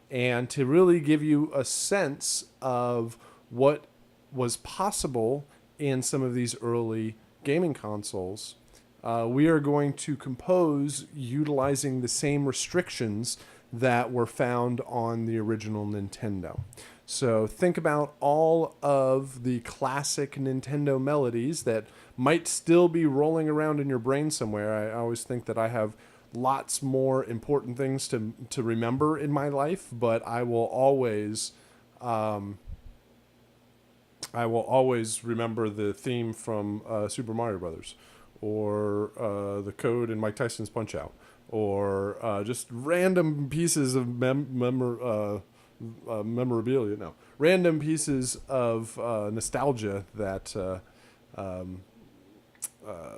And to really give you a sense of what was possible in some of these early gaming consoles, we are going to compose utilizing the same restrictions that were found on the original Nintendo. So think about all of the classic Nintendo melodies that might still be rolling around in your brain somewhere. I always think that I have lots more important things to remember in my life, but I will always remember the theme from Super Mario Brothers, or the code in Mike Tyson's Punch-Out, or just random pieces of memorabilia. No, random pieces of nostalgia that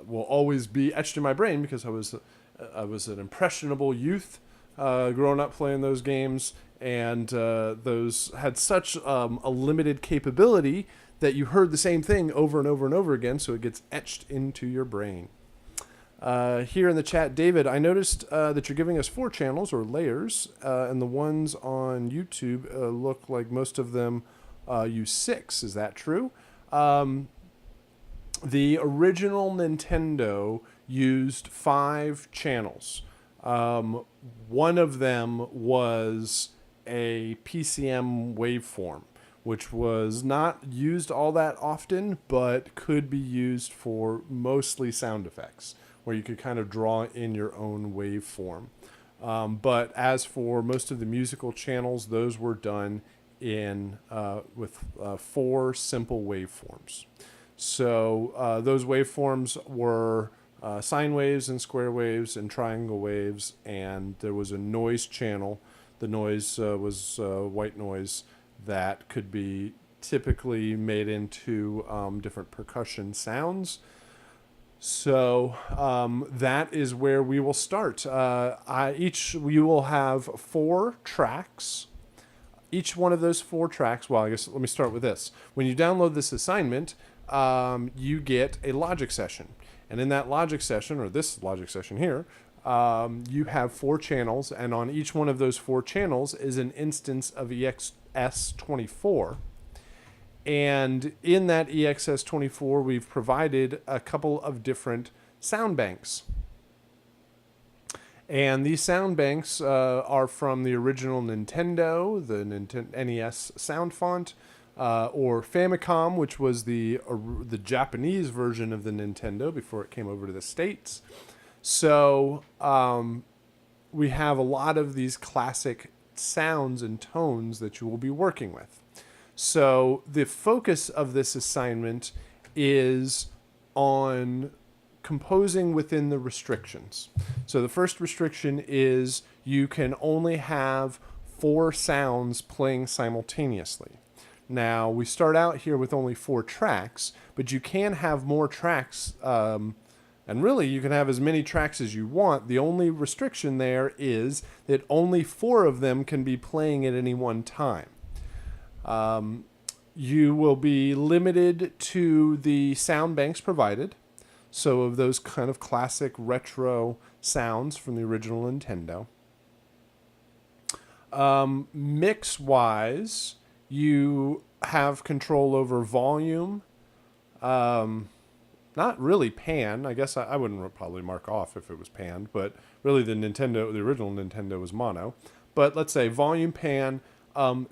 will always be etched in my brain because I was an impressionable youth growing up playing those games, and those had such a limited capability that you heard the same thing over and over and over again, so it gets etched into your brain. Here in the chat, David, I noticed that you're giving us 4 channels or layers, and the ones on YouTube look like most of them use 6. Is that true? The original Nintendo used 5 channels. One of them was a PCM waveform, which was not used all that often, but could be used for mostly sound effects, where you could kind of draw in your own waveform. But as for most of the musical channels, those were done in with 4 simple waveforms. So those waveforms were sine waves and square waves and triangle waves, and there was a noise channel. The noise was white noise that could be typically made into different percussion sounds. So that is where we will start. We will have 4 tracks. Each one of those 4 tracks, well, I guess let me start with this. When you download this assignment, you get a logic session. And in that logic session, or this logic session here, you have 4 channels, and on each one of those 4 channels is an instance of EXS24. And in that EXS24, we've provided a couple of different sound banks. And these sound banks are from the original Nintendo, the NES sound font, or Famicom, which was the Japanese version of the Nintendo before it came over to the States. So we have a lot of these classic sounds and tones that you will be working with. So the focus of this assignment is on composing within the restrictions. So the first restriction is you can only have 4 sounds playing simultaneously. Now, we start out here with only 4 tracks, but you can have more tracks, and really you can have as many tracks as you want. The only restriction there is that only 4 of them can be playing at any one time. You will be limited to the sound banks provided. So of those kind of classic retro sounds from the original Nintendo. Mix-wise, you have control over volume. Not really pan. I guess I wouldn't probably mark off if it was panned, but really the original Nintendo was mono. But let's say volume, pan,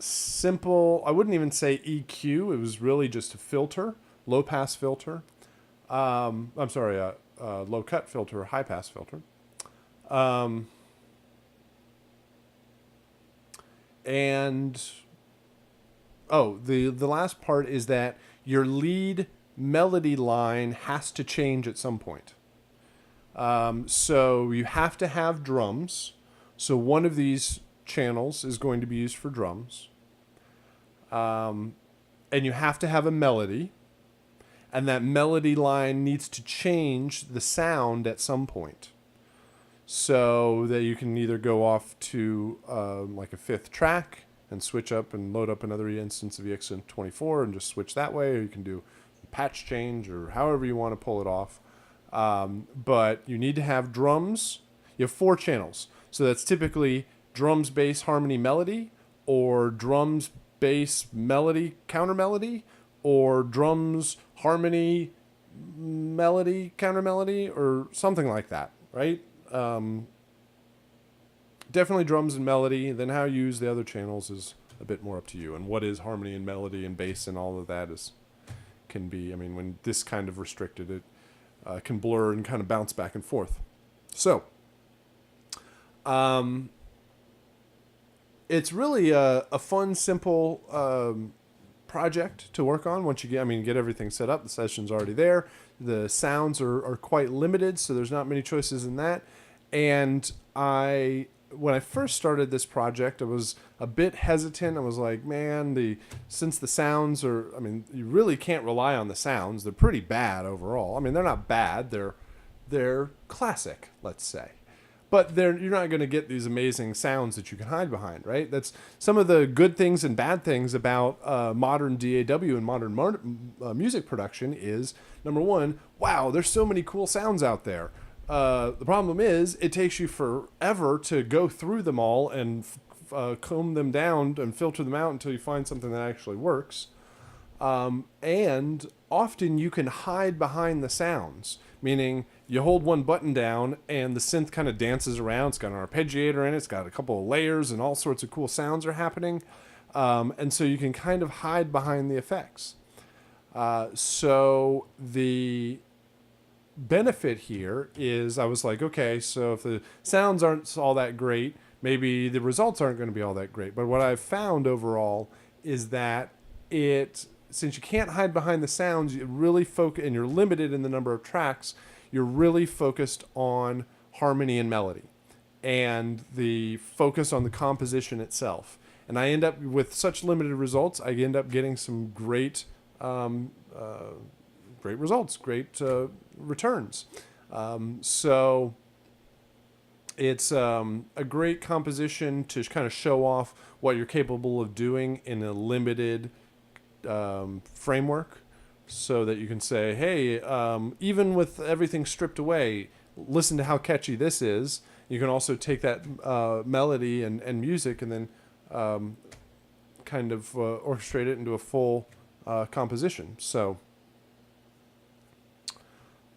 simple. I wouldn't even say EQ. It was really just a filter, low pass filter. I'm sorry, low cut filter, high pass filter. And the last part is that your lead melody line has to change at some point. So you have to have drums. So one of these channels is going to be used for drums. And you have to have a melody. And that melody line needs to change the sound at some point. So that you can either go off to like a 5th track and switch up and load up another instance of EX24 and just switch that way, or you can do a patch change or however you want to pull it off. But you need to have drums. You have 4 channels. So that's typically drums, bass, harmony, melody, or drums, bass, melody, counter melody, or drums, harmony, melody, counter melody, or something like that, right? Definitely drums and melody. Then how you use the other channels is a bit more up to you. And what is harmony and melody and bass and all of that can be, I mean, when this kind of restricted, it can blur and kind of bounce back and forth. So, it's really a fun, simple project to work on once you get everything set up. The session's already there. The sounds are quite limited, so there's not many choices in that. And when I first started this project, I was a bit hesitant. I was like, man, since the sounds are, you really can't rely on the sounds. They're pretty bad overall. I mean, they're not bad. They're classic, let's say. But you're not going to get these amazing sounds that you can hide behind, right? That's some of the good things and bad things about modern DAW and modern music production is, number one, wow, there's so many cool sounds out there. The problem is it takes you forever to go through them all and comb them down and filter them out until you find something that actually works. And often you can hide behind the sounds, meaning you hold one button down and the synth kind of dances around. It's got an arpeggiator in it. It's got a couple of layers and all sorts of cool sounds are happening. And so you can kind of hide behind the effects. So the benefit here is I was like, okay, so if the sounds aren't all that great, maybe the results aren't going to be all that great. But what I've found overall is that since you can't hide behind the sounds, you really focus, and you're limited in the number of tracks, you're really focused on harmony and melody and the focus on the composition itself. And I end up with such limited results, I end up getting some great results, great returns. So it's a great composition to kind of show off what you're capable of doing in a limited framework, so that you can say, hey, even with everything stripped away, listen to how catchy this is. You can also take that melody and music and then kind of orchestrate it into a full composition. So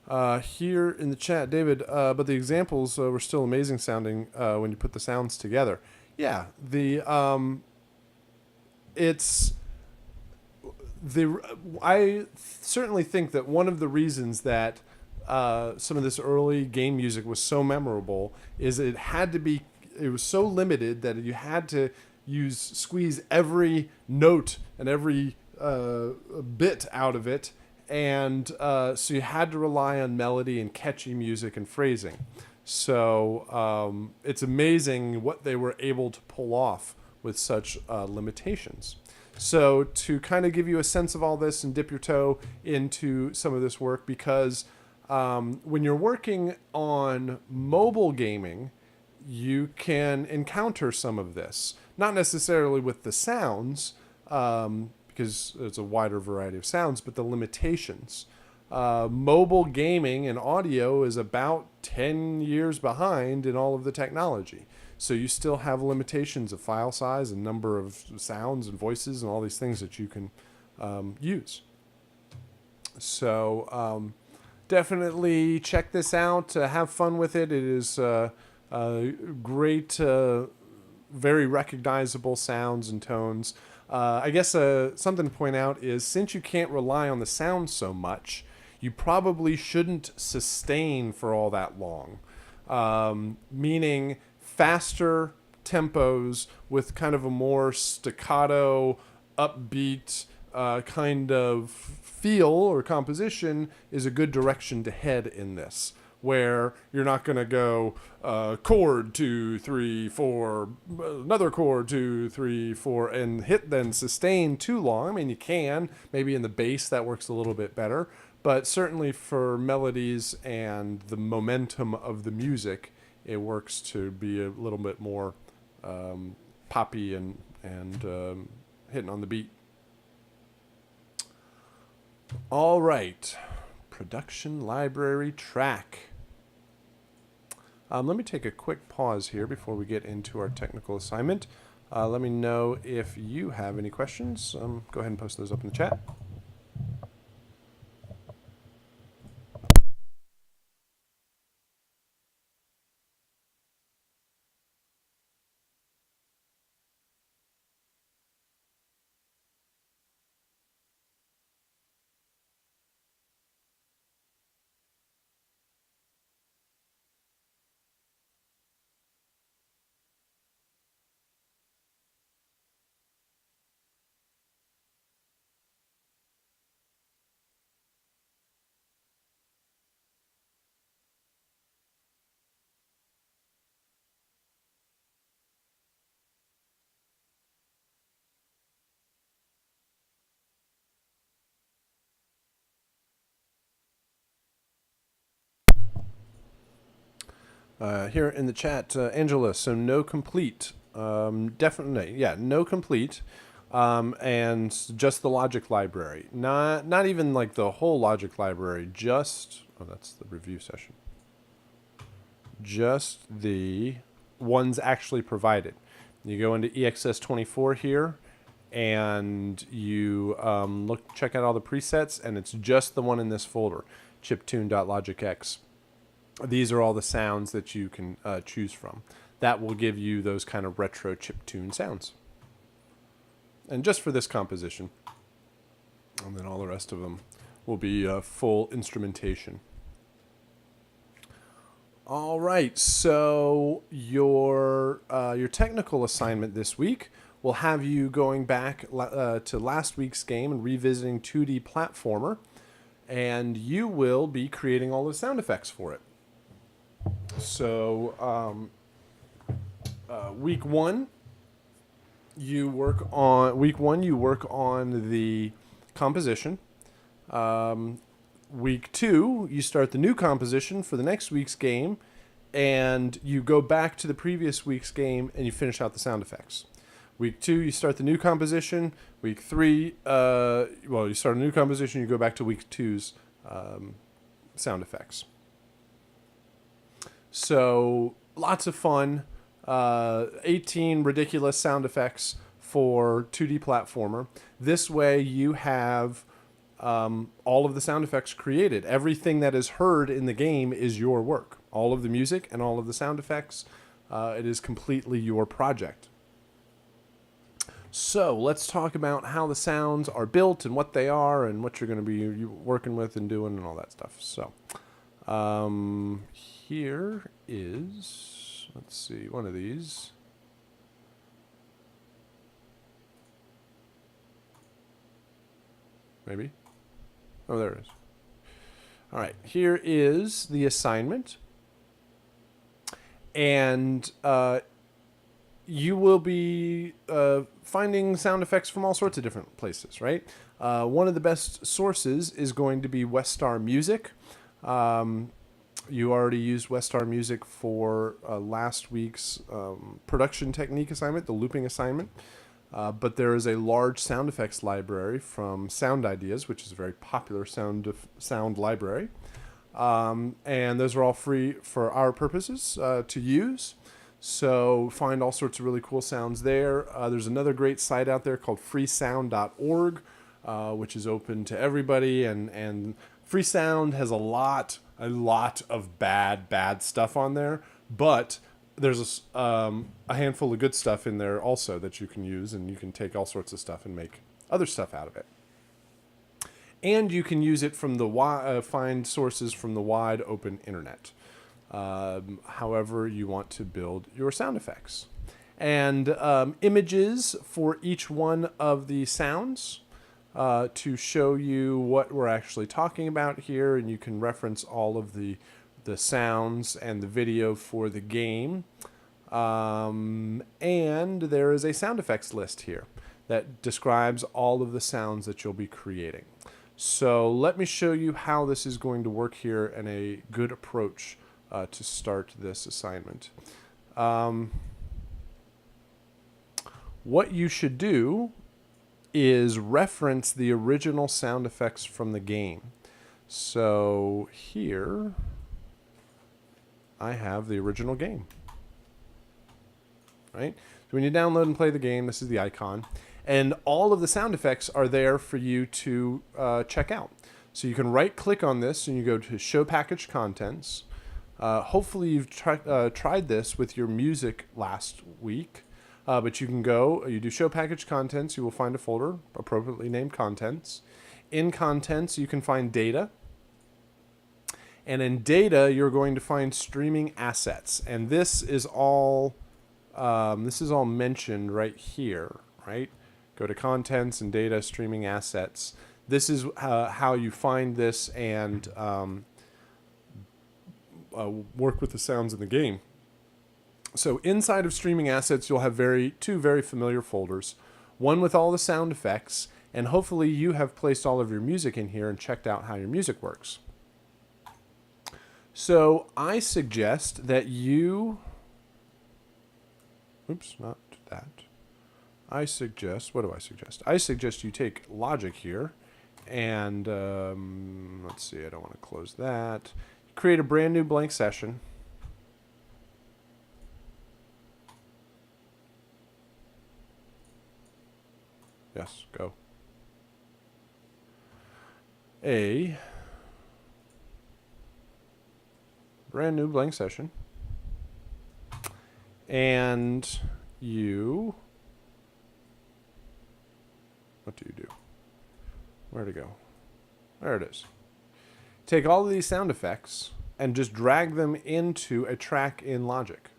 Here in the chat, David, but the examples were still amazing sounding when you put the sounds together. Yeah, it's the I certainly think that one of the reasons that some of this early game music was so memorable is it was so limited that you had to squeeze every note and every bit out of it, and so you had to rely on melody and catchy music and phrasing. So it's amazing what they were able to pull off with such limitations. So to kind of give you a sense of all this and dip your toe into some of this work, because when you're working on mobile gaming, you can encounter some of this. Not necessarily with the sounds, because it's a wider variety of sounds, but the limitations. Mobile gaming and audio is about 10 years behind in all of the technology. So you still have limitations of file size and number of sounds and voices and all these things that you can use. So definitely check this out. Have fun with it. It is great, very recognizable sounds and tones. I guess something to point out is, since you can't rely on the sound so much, you probably shouldn't sustain for all that long. Meaning faster tempos with kind of a more staccato, upbeat kind of feel or composition is a good direction to head in this, where you're not going to go chord 2, 3, 4, another chord 2, 3, 4, and hit then sustain too long. I mean, you can maybe in the bass that works a little bit better, but certainly for melodies and the momentum of the music, it works to be a little bit more poppy and hitting on the beat. All right, production library track. Let me take a quick pause here before we get into our technical assignment. Let me know if you have any questions. Go ahead and post those up in the chat. Here in the chat, Angela, so no complete. Definitely, yeah, no complete. And just the logic library. Not even like the whole logic library, just, oh, that's the review session. Just the ones actually provided. You go into EXS24 here, and you check out all the presets, and it's just the one in this folder, chiptune.logicx. These are all the sounds that you can choose from. That will give you those kind of retro chiptune sounds. And just for this composition. And then all the rest of them will be full instrumentation. All right, so your technical assignment this week will have you going back to last week's game and revisiting 2D platformer, and you will be creating all the sound effects for it. So week one, you work on the composition. Week two, you start the new composition for the next week's game, and you go back to the previous week's game and you finish out the sound effects. Week two, you start the new composition. Week three, you start a new composition, you go back to week two's sound effects. So lots of fun. 18 ridiculous sound effects for 2D platformer. This way you have all of the sound effects created. Everything that is heard in the game is your work. All of the music and all of the sound effects, it is completely your project. So let's talk about how the sounds are built and what they are and what you're going to be working with and doing and all that stuff. So here is, let's see, one of these. Maybe. Oh, there it is. All right, here is the assignment. And you will be finding sound effects from all sorts of different places, right? One of the best sources is going to be Westar Music. You already used Westar Music for last week's production technique assignment, the looping assignment. But there is a large sound effects library from Sound Ideas, which is a very popular sound library. And those are all free for our purposes to use. So find all sorts of really cool sounds there. There's another great site out there called freesound.org, which is open to everybody. And Freesound has a lot of bad stuff on there. But there's a handful of good stuff in there also that you can use. And you can take all sorts of stuff and make other stuff out of it. And you can use it from the find sources from the wide open internet. However you want to build your sound effects. And images for each one of the sounds to show you what we're actually talking about here. And you can reference all of the sounds and the video for the game. And there is a sound effects list here that describes all of the sounds that you'll be creating. So let me show you how this is going to work here and a good approach to start this assignment. What you should do is reference the original sound effects from the game. So here I have the original game. Right? So when you download and play the game, this is the icon. And all of the sound effects are there for you to check out. So you can right-click on this and you go to Show Package Contents. Hopefully you've tried this with your music last week. But you can go, you do Show Package Contents, you will find a folder appropriately named Contents. In Contents, you can find Data. And in Data, you're going to find Streaming Assets. And this is all mentioned right here, right? Go to Contents and Data, Streaming Assets. This is how you find this and work with the sounds in the game. So inside of Streaming Assets, you'll have two very familiar folders. One with all the sound effects, and hopefully you have placed all of your music in here and checked out how your music works. So I suggest that you... Oops, not that. What do I suggest? I suggest you take Logic here and, let's see, I don't want to close that. Create a brand new blank session. Yes, go. A brand new blank session. And you... What do you do? Where'd it go? There it is. Take all of these sound effects and just drag them into a track in Logic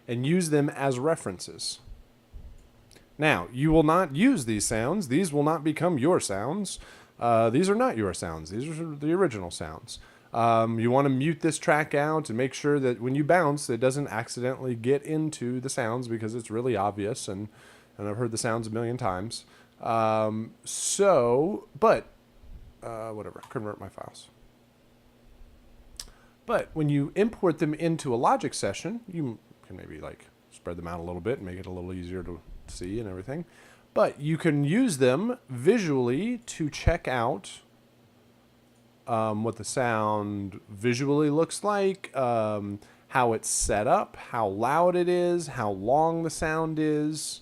and use them as references. Now, you will not use these sounds. These will not become your sounds. These are not your sounds. These are the original sounds. You want to mute this track out and make sure that when you bounce, it doesn't accidentally get into the sounds because it's really obvious, and I've heard the sounds a million times. Whatever, convert my files. But when you import them into a Logic session, you can maybe like spread them out a little bit and make it a little easier to see and everything. But you can use them visually to check out what the sound visually looks like, how it's set up, how loud it is, how long the sound is,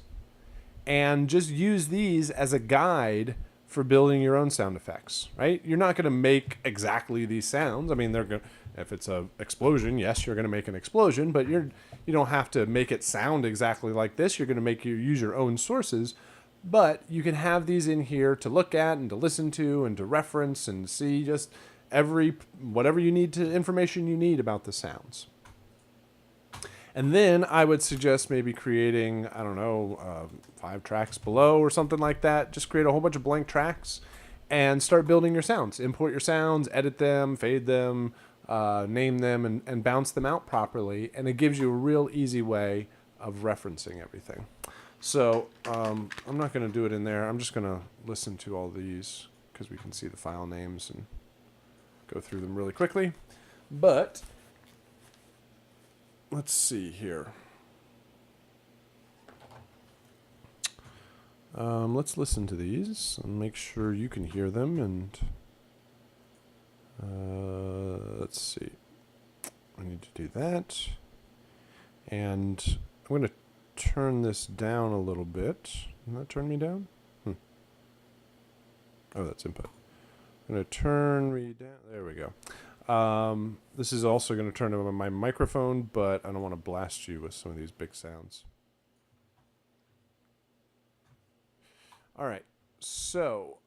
and just use these as a guide for building your own sound effects, right? You're not going to make exactly these sounds. I mean, they're going if it's a explosion, yes, you're going to make an explosion, but you don't have to make it sound exactly like this. You're going to use your own sources, but you can have these in here to look at and to listen to and to reference and see just whatever you need to information you need about the sounds. And then I would suggest maybe creating, I don't know, 5 tracks below or something like that. Just create a whole bunch of blank tracks and start building your sounds. Import your sounds, edit them, fade them, name them, and bounce them out properly. And it gives you a real easy way of referencing everything. So I'm not going to do it in there. I'm just going to listen to all these because we can see the file names and go through them really quickly. But let's see here. Let's listen to these and make sure you can hear them. And let's see. I need to do that. And I'm going to turn this down a little bit. Did that turn me down? Oh, that's input. I'm going to turn me down. There we go. This is also going to turn on my microphone, but I don't want to blast you with some of these big sounds. All right. So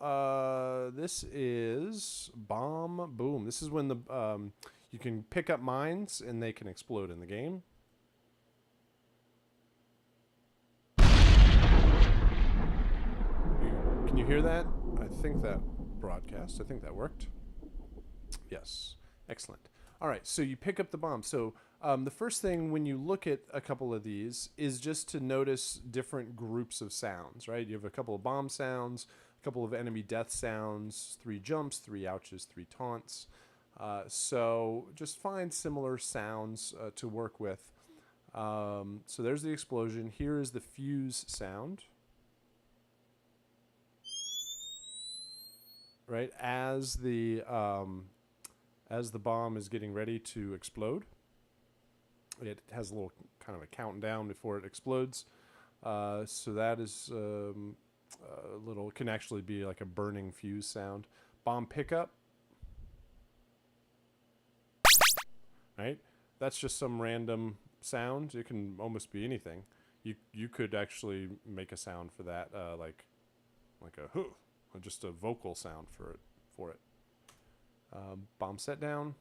this is Bomb Boom. This is when you can pick up mines and they can explode in the game. Can you hear that? I think that worked. Yes. Excellent. All right, so you pick up the bomb. So the first thing when you look at a couple of these is just to notice different groups of sounds, right? You have a couple of bomb sounds, a couple of enemy death sounds, 3 jumps, 3 ouches, 3 taunts. So just find similar sounds to work with. So there's the explosion. Here is the fuse sound. Right, as the bomb is getting ready to explode, it has a little kind of a countdown before it explodes. So that is a little, can actually be like a burning fuse sound. Bomb pickup, right? That's just some random sound. It can almost be anything. You could actually make a sound for that, like a huh. Or just a vocal sound for it. Bomb set down.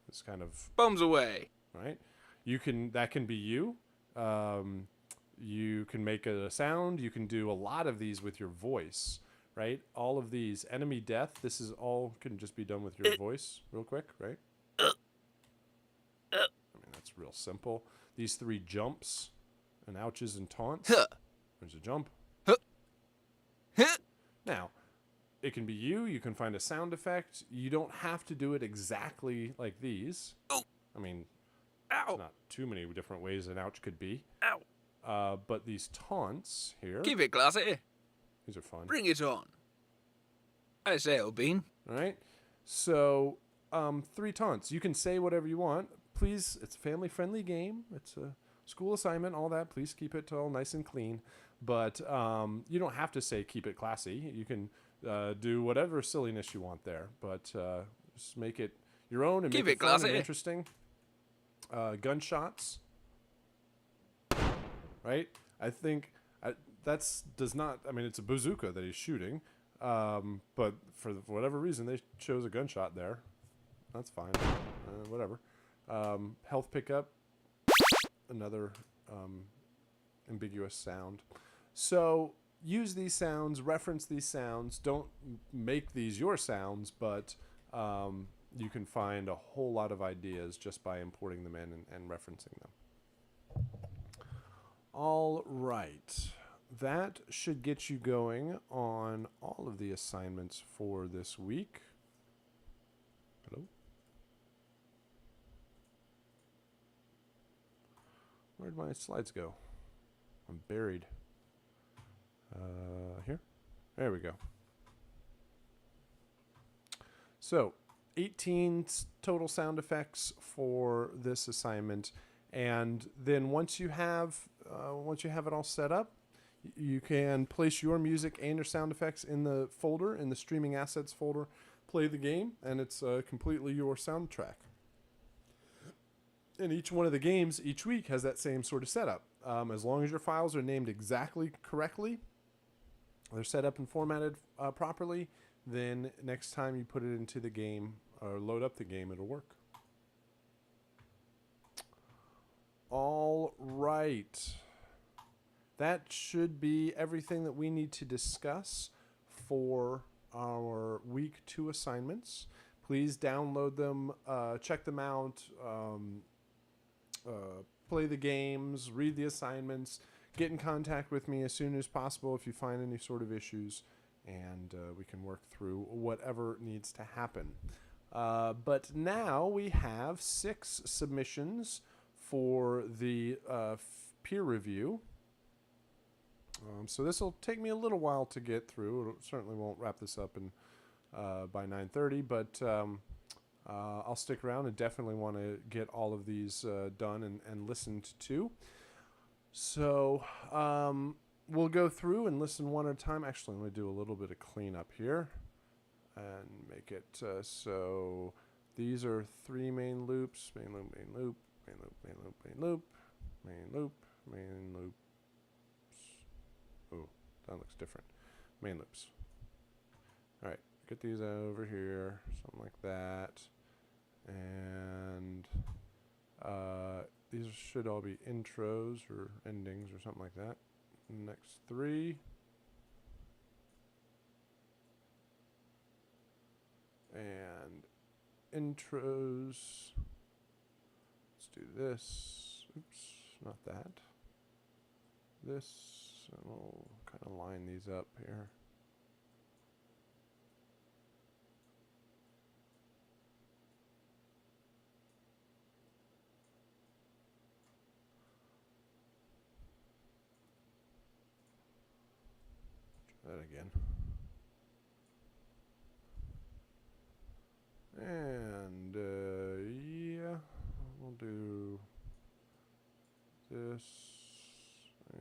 It's kind of bombs away. Right. That can be you. You can make a sound. You can do a lot of these with your voice. Right. All of these enemy death. This is all can just be done with your voice, real quick. Right. I mean that's real simple. These 3 jumps, and ouches and taunts. There's a jump. Now. It can be you. You can find a sound effect. You don't have to do it exactly like these. Oh. I mean, ow. There's not too many different ways an ouch could be. Ow. But these taunts here. Keep it classy. These are fun. Bring it on. I say, Bean. All right. So, 3 taunts. You can say whatever you want. Please, it's a family-friendly game. It's a school assignment, all that. Please keep it all nice and clean. But you don't have to say keep it classy. You can do whatever silliness you want there, but just make it your own and keep make it fun classy. and interesting. Gunshots, right? I think does not. I mean, it's a bazooka that he's shooting, but for whatever reason they chose a gunshot there. That's fine. Whatever. Health pickup, another ambiguous sound. So. Use these sounds, reference these sounds. Don't make these your sounds, but you can find a whole lot of ideas just by importing them in and referencing them. All right. That should get you going on all of the assignments for this week. Hello? Where'd my slides go? I'm buried. Here. There we go. So, 18 total sound effects for this assignment, and then once you have it all set up, You can place your music and your sound effects in the folder, in the streaming assets folder, play the game, and it's completely your soundtrack. And each one of the games each week has that same sort of setup. As long as your files are named exactly correctly, they're set up and formatted properly, then next time you put it into the game or load up the game, it'll work. All right. That should be everything that we need to discuss for our week 2 assignments. Please download them, check them out, play the games, read the assignments, get in contact with me as soon as possible if you find any sort of issues, and we can work through whatever needs to happen. But now we have 6 submissions for the peer review. So this will take me a little while to get through. It certainly won't wrap this up by 9:30, but I'll stick around and definitely want to get all of these done and listened to. So we'll go through and listen one at a time. Actually, let me do a little bit of cleanup here and make it so these are 3 main loops: main loop, main loop, main loop, main loop, main loop, main loop, main loop. Oh, that looks different. Main loops. All right, get these over here, something like that. And these should all be intros or endings or something like that. Next 3. And intros. Let's do this. Oops, not that. This, and we'll kind of line these up here. Try that again. And yeah, we'll do this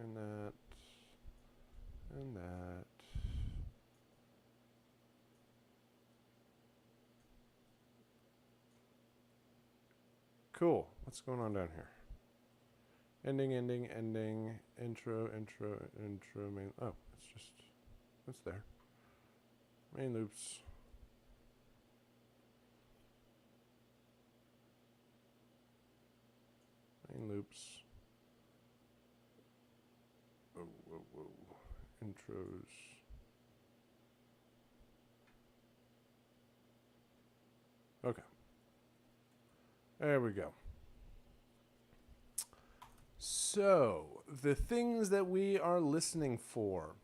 and that and that. Cool. What's going on down here? Ending, ending, ending, intro, intro, intro, main. Oh, it's there. Main loops. Main loops. Whoa, whoa, whoa. Intros. Okay. There we go. So, the things that we are listening for.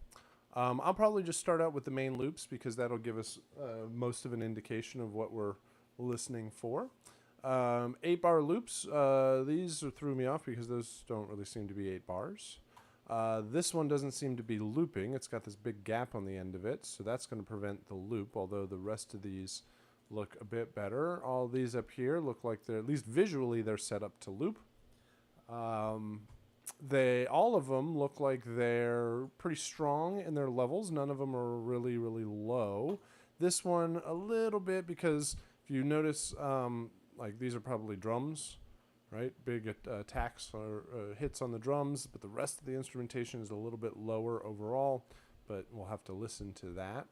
I'll probably just start out with the main loops because that'll give us most of an indication of what we're listening for. 8-bar loops. These threw me off because those don't really seem to be 8 bars. This one doesn't seem to be looping. It's got this big gap on the end of it, so that's going to prevent the loop, although the rest of these look a bit better. All these up here look like they're, at least visually, they're set up to loop. All of them look like they're pretty strong in their levels. None of them are really, really low. This one a little bit because if you notice, like these are probably drums, right? Big attacks or hits on the drums, but the rest of the instrumentation is a little bit lower overall, but we'll have to listen to that.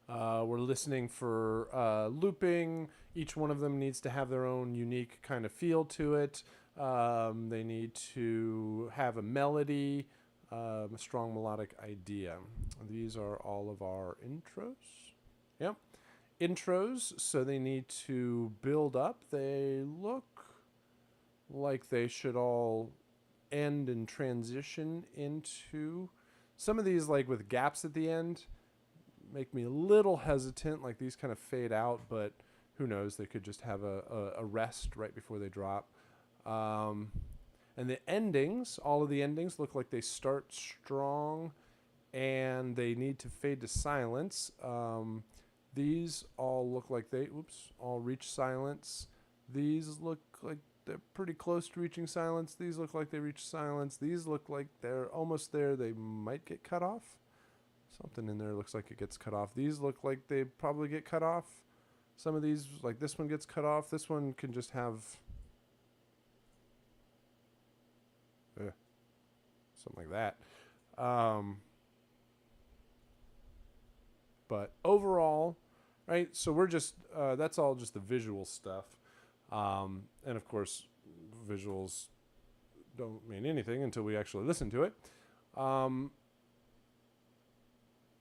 We're listening for looping. Each one of them needs to have their own unique kind of feel to it. They need to have a melody, a strong melodic idea. These are all of our intros. Yep. Intros, so they need to build up. They look like they should all end and transition into. Some of these, like with gaps at the end, make me a little hesitant. Like these kind of fade out, but who knows? They could just have a rest right before they drop. And the endings, all of the endings look like they start strong and they need to fade to silence. These all look like they, all reach silence. These look like they're pretty close to reaching silence. These look like they reach silence. These look like they're almost there. They might get cut off. Something in there looks like it gets cut off. These look like they probably get cut off. Some of these, like this one gets cut off. This one can just have something like that. But overall, right, so we're just, that's all just the visual stuff. And of course, visuals don't mean anything until we actually listen to it.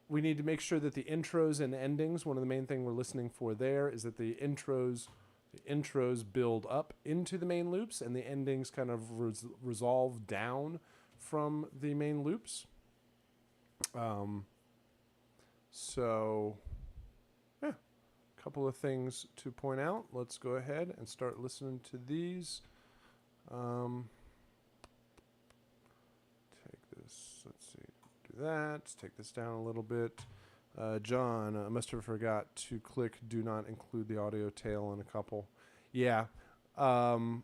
We need to make sure that the intros and endings, one of the main things we're listening for there is that the intros build up into the main loops and the endings kind of resolve down from the main loops. So, yeah, a couple of things to point out. Let's go ahead and start listening to these. Take this, let's see, do that. Take this down a little bit. John, I must have forgot to click do not include the audio tail in a couple. Yeah. I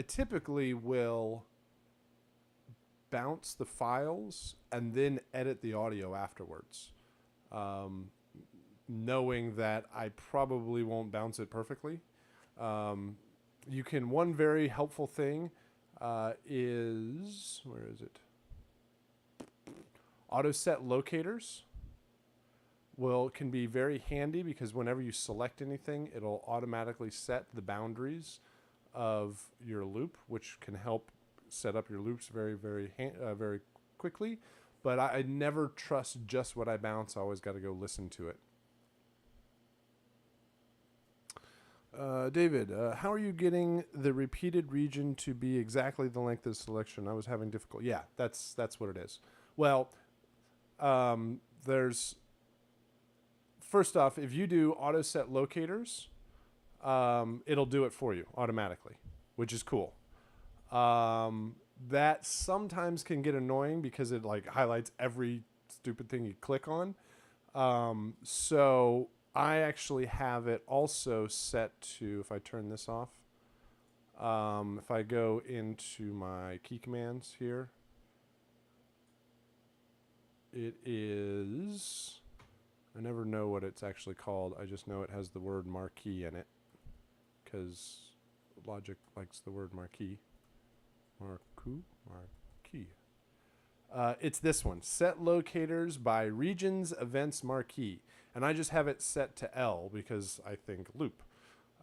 typically will bounce the files and then edit the audio afterwards, knowing that I probably won't bounce it perfectly. You can, one very helpful thing is, where is it? Auto set locators can be very handy because whenever you select anything, it'll automatically set the boundaries of your loop, which can help set up your loops very, very, very quickly. But I never trust just what I bounce. I always got to go listen to it. David, how are you getting the repeated region to be exactly the length of the selection? I was having difficulty. Yeah, that's what it is. Well, there's, first off, if you do auto set locators, it'll do it for you automatically, which is cool. That sometimes can get annoying because it like highlights every stupid thing you click on. So I actually have it also set to, if I turn this off, if I go into my key commands here, it is, I never know what it's actually called. I just know it has the word marquee in it because Logic likes the word marquee. Marquee. It's this one, set locators by regions, events, marquee. And I just have it set to L because I think loop.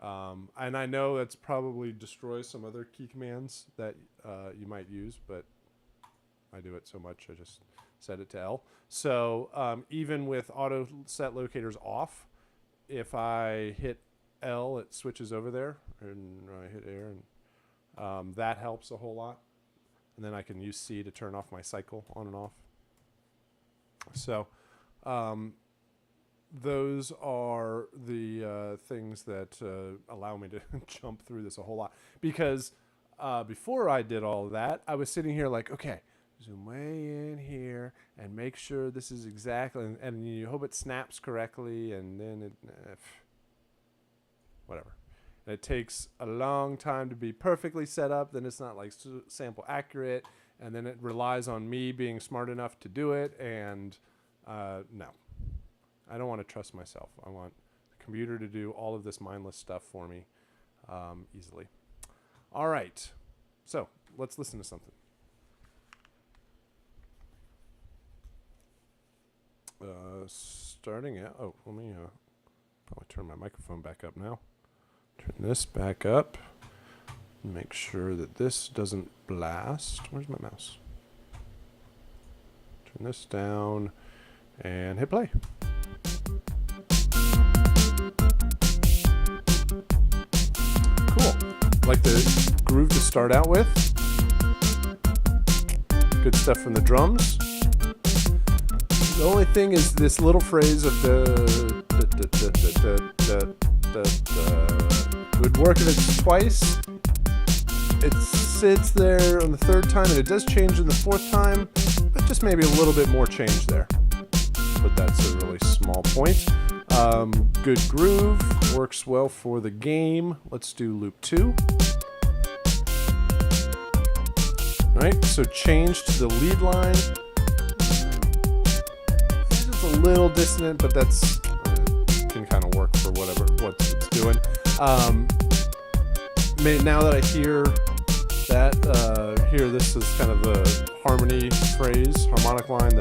And I know that's probably destroys some other key commands that you might use, but I do it so much, I just set it to L. So even with auto set locators off, if I hit L, it switches over there, and I hit air, and that helps a whole lot. And then I can use C to turn off my cycle on and off. So those are the things that allow me to jump through this a whole lot. Because before I did all of that, I was sitting here like, okay, zoom way in here and make sure this is exactly, and you hope it snaps correctly, and then it, whatever. And it takes a long time to be perfectly set up. Then it's not like sample accurate, and then it relies on me being smart enough to do it. And no, I don't want to trust myself. I want the computer to do all of this mindless stuff for me easily. All right, so let's listen to something. Starting out, oh, let me probably turn my microphone back up now. Turn this back up. Make sure that this doesn't blast. Where's my mouse? Turn this down and hit play. Cool. Like the groove to start out with. Good stuff from the drums. The only thing is this little phrase of the would work if it's twice. It sits there on the third time, and it does change in the fourth time, but just maybe a little bit more change there. But that's a really small point. Good groove, works well for the game. Let's do loop 2. Alright, so change to the lead line. It's a little dissonant, but that's can kind of work for what it's doing. Now that I hear that, here this is kind of the harmony phrase, harmonic line,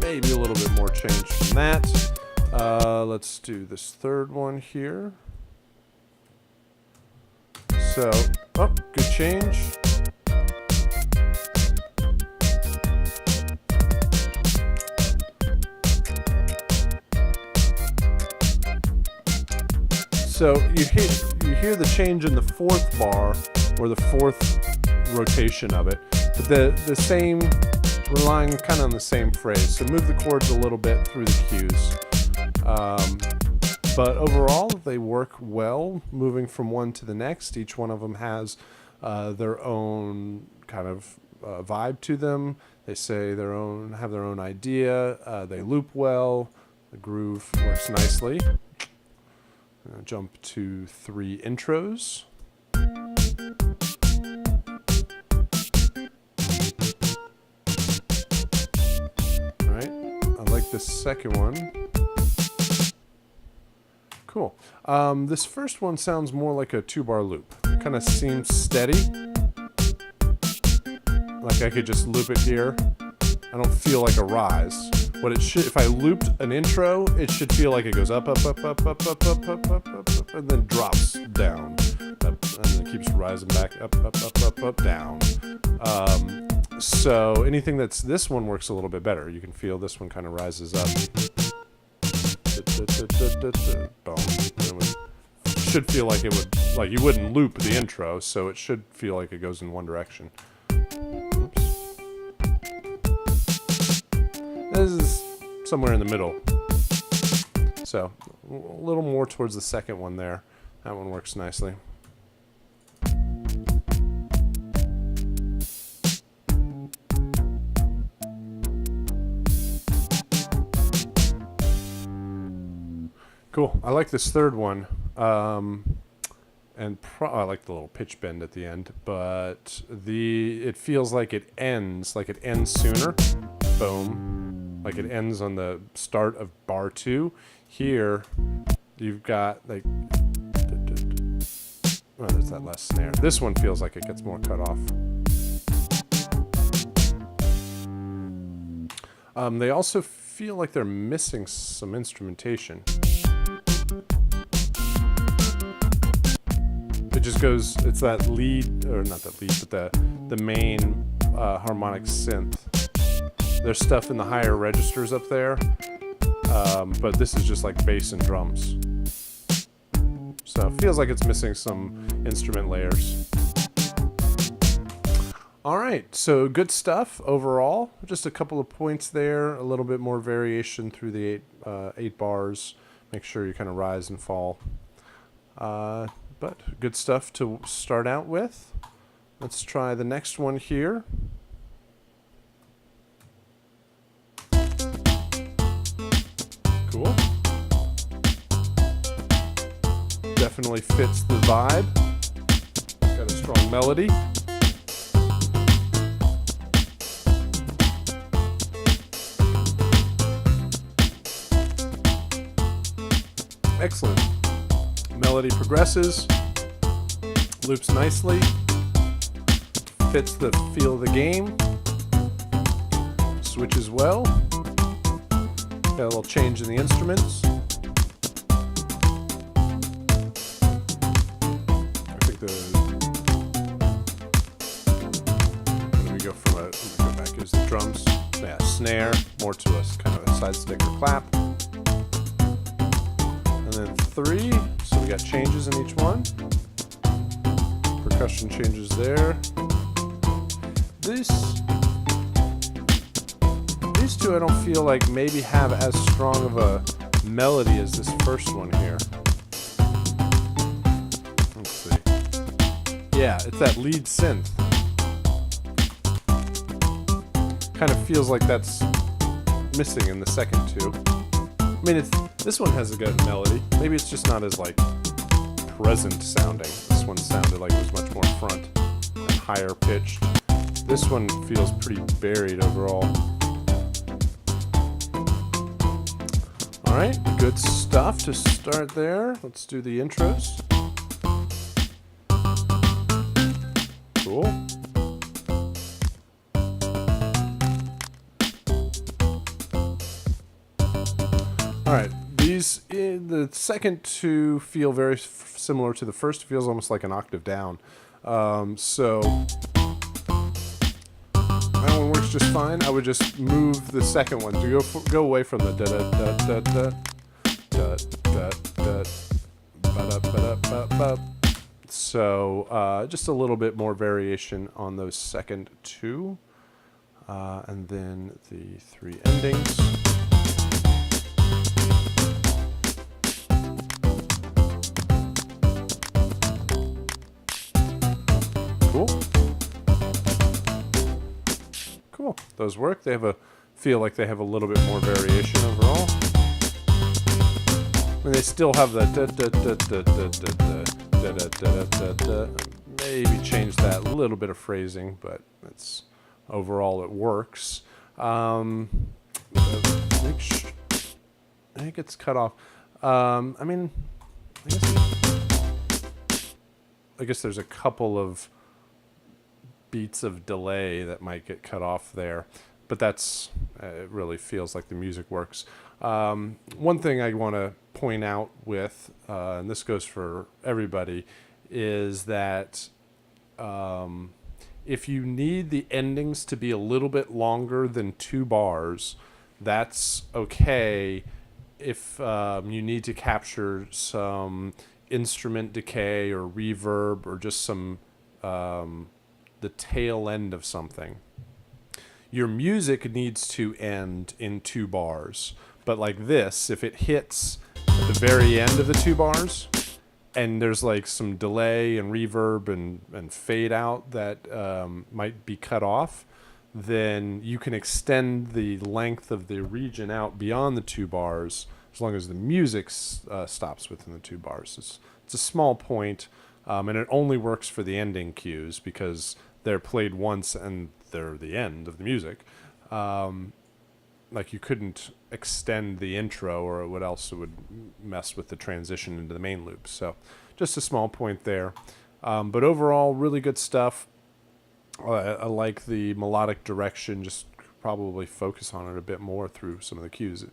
maybe a little bit more change from that. Let's do this third one here. So, good change. So you hear the change in the fourth bar, or the fourth rotation of it, but the same, relying kind of on the same phrase. So move the chords a little bit through the cues. But overall, they work well, moving from one to the next. Each one of them has their own kind of vibe to them. They say have their own idea. They loop well. The groove works nicely. Jump to 3 intros. All right, I like this second one. Cool. This first one sounds more like a 2-bar loop. Kind of seems steady. Like I could just loop it here. I don't feel like a rise. What it should, if I looped an intro, it should feel like it goes up, up, up, up, up, up, up, up, up, up, up, and then drops down, up, and then it keeps rising back, up, up, up, up, up, down. So anything this one works a little bit better. You can feel this one kind of rises up. Boom. It should feel like it would, like you wouldn't loop the intro, so it should feel like it goes in one direction. Oops. This is somewhere in the middle. So a little more towards the second one there. That one works nicely. Cool. I like this third one. And I like the little pitch bend at the end, but it feels like it ends sooner. Boom. Like it ends on the start of bar 2. Here, you've got like, there's that last snare. This one feels like it gets more cut off. They also feel like they're missing some instrumentation. It just goes, it's that lead, or not that lead, but the main harmonic synth. There's stuff in the higher registers up there, but this is just like bass and drums. So it feels like it's missing some instrument layers. All right, so good stuff overall. Just a couple of points there, a little bit more variation through the 8 bars. Make sure you kind of rise and fall. But good stuff to start out with. Let's try the next one here. Cool. Definitely fits the vibe. Got a strong melody. Excellent. Melody progresses, loops nicely, fits the feel of the game, switches well, got a little change in the instruments. I think let me go back, here's the drums, yeah, snare, more to us, kind of a side stick or clap. And then 3, so we got changes in each one. Percussion changes there. These 2 I don't feel like maybe have as strong of a melody as this first one here. Let's see. Yeah, it's that lead synth. Kind of feels like that's missing in the second two. I mean, this one has a good melody. Maybe it's just not as, like, present sounding. This one sounded like it was much more front and higher pitched. This one feels pretty buried overall. Alright, good stuff to start there. Let's do the intros. Cool. Alright, the second two feel very similar to the first. It feels almost like an octave down. So that one works just fine. I would just move the second one to go away from the da da da da da da da da ba da ba. So just a little bit more variation on those second two, and then the three endings. Cool. Those work. They feel like they have a little bit more variation overall. And they still have the da da da da da da da da da da da. Maybe change that little bit of phrasing, but it's overall it works. I think it's cut off. I mean, I guess there's a couple of beats of delay that might get cut off there, but that's it really feels like the music works. One thing I want to point out with, and this goes for everybody, is that if you need the endings to be a little bit longer than 2 bars, that's okay. If you need to capture some instrument decay or reverb or just some the tail end of something, your music needs to end in 2 bars. But like this, if it hits at the very end of the 2 bars and there's like some delay and reverb and fade out that might be cut off, then you can extend the length of the region out beyond the 2 bars as long as the music stops within the 2 bars. It's a small point, and it only works for the ending cues because they're played once and they're the end of the music. Like you couldn't extend the intro, or what else it would mess with the transition into the main loop. So just a small point there. But overall, really good stuff. I like the melodic direction. Just probably focus on it a bit more through some of the cues.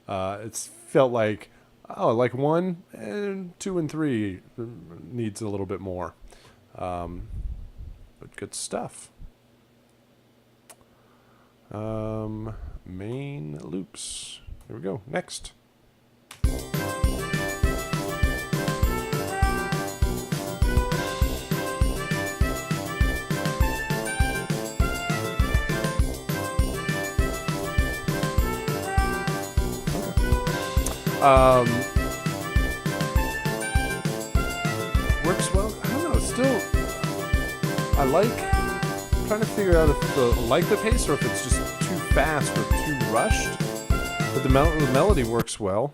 It's felt like, like 1 and 2 and 3 needs a little bit more. But good stuff. Main loops. Here we go. Next. Works well. I don't know. Still, I'm trying to figure out if I like the pace or if it's just too fast or too rushed. But the melody works well.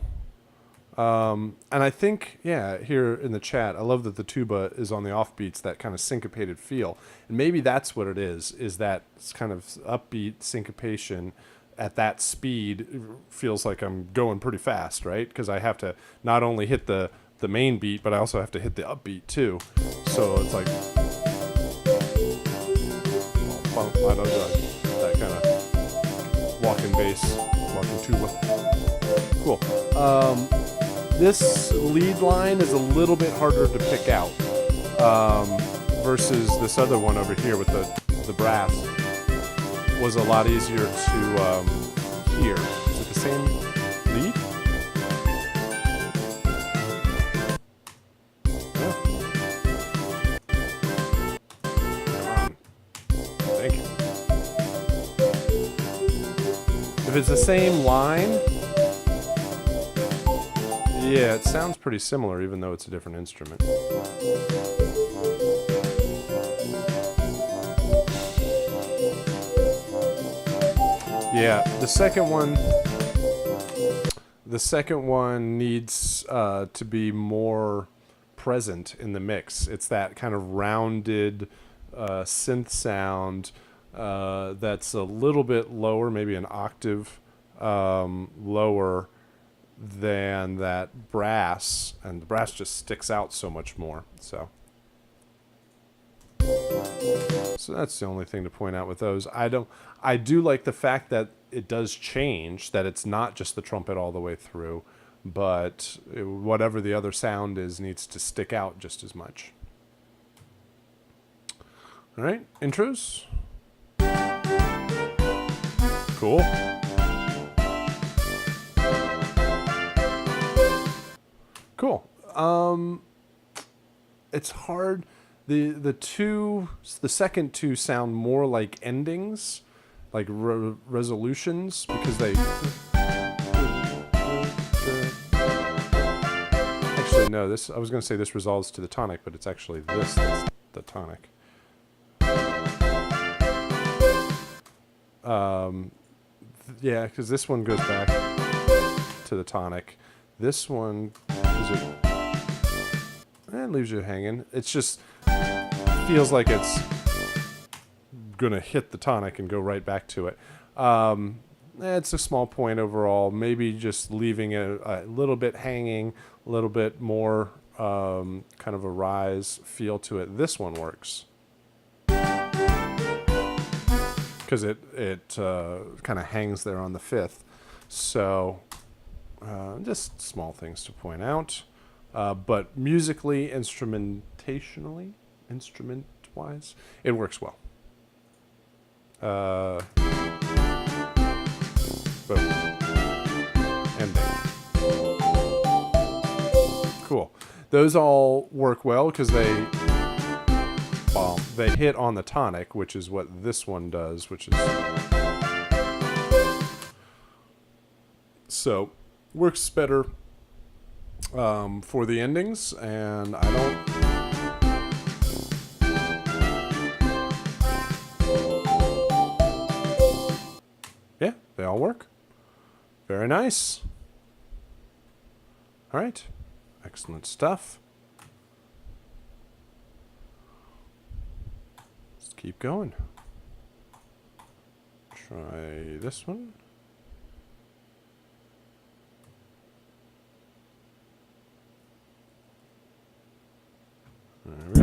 And I think, here in the chat, I love that the tuba is on the offbeats, that kind of syncopated feel. And maybe that's what it is that kind of upbeat syncopation at that speed. It feels like I'm going pretty fast, right? Because I have to not only hit the main beat, but I also have to hit the upbeat too. So it's like, I don't know, that kind of walking bass, walking tuba. Cool. This lead line is a little bit harder to pick out versus this other one over here with the brass. Was a lot easier to hear. Is it the same lead? Yeah. Come on. Thank you. If it's the same line, yeah, it sounds pretty similar even though it's a different instrument. Yeah, the second one needs to be more present in the mix. It's that kind of rounded synth sound that's a little bit lower, maybe an octave lower than that brass, and the brass just sticks out so much more. So that's the only thing to point out with those. I do like the fact that it does change, that it's not just the trumpet all the way through, but whatever the other sound is needs to stick out just as much. All right, intros. Cool. Cool. It's hard. The second two sound more like endings, like resolutions, because they. Actually, no. I was going to say this resolves to the tonic, but it's actually this that's the tonic. Yeah, because this one goes back to the tonic. This one it leaves you hanging. It's just feels like it's gonna hit the tonic and go right back to it. It's a small point overall. Maybe just leaving it a little bit hanging, a little bit more kind of a rise feel to it. This one works because it kind of hangs there on the fifth. So just small things to point out. But musically, instrument-wise, it works well. Boom. Ending. Cool. Those all work well because they hit on the tonic, which is what this one does, which is... So, works better for the endings, and I don't... Yeah, they all work. Very nice. All right. Excellent stuff. Let's keep going. Try this one. There we go.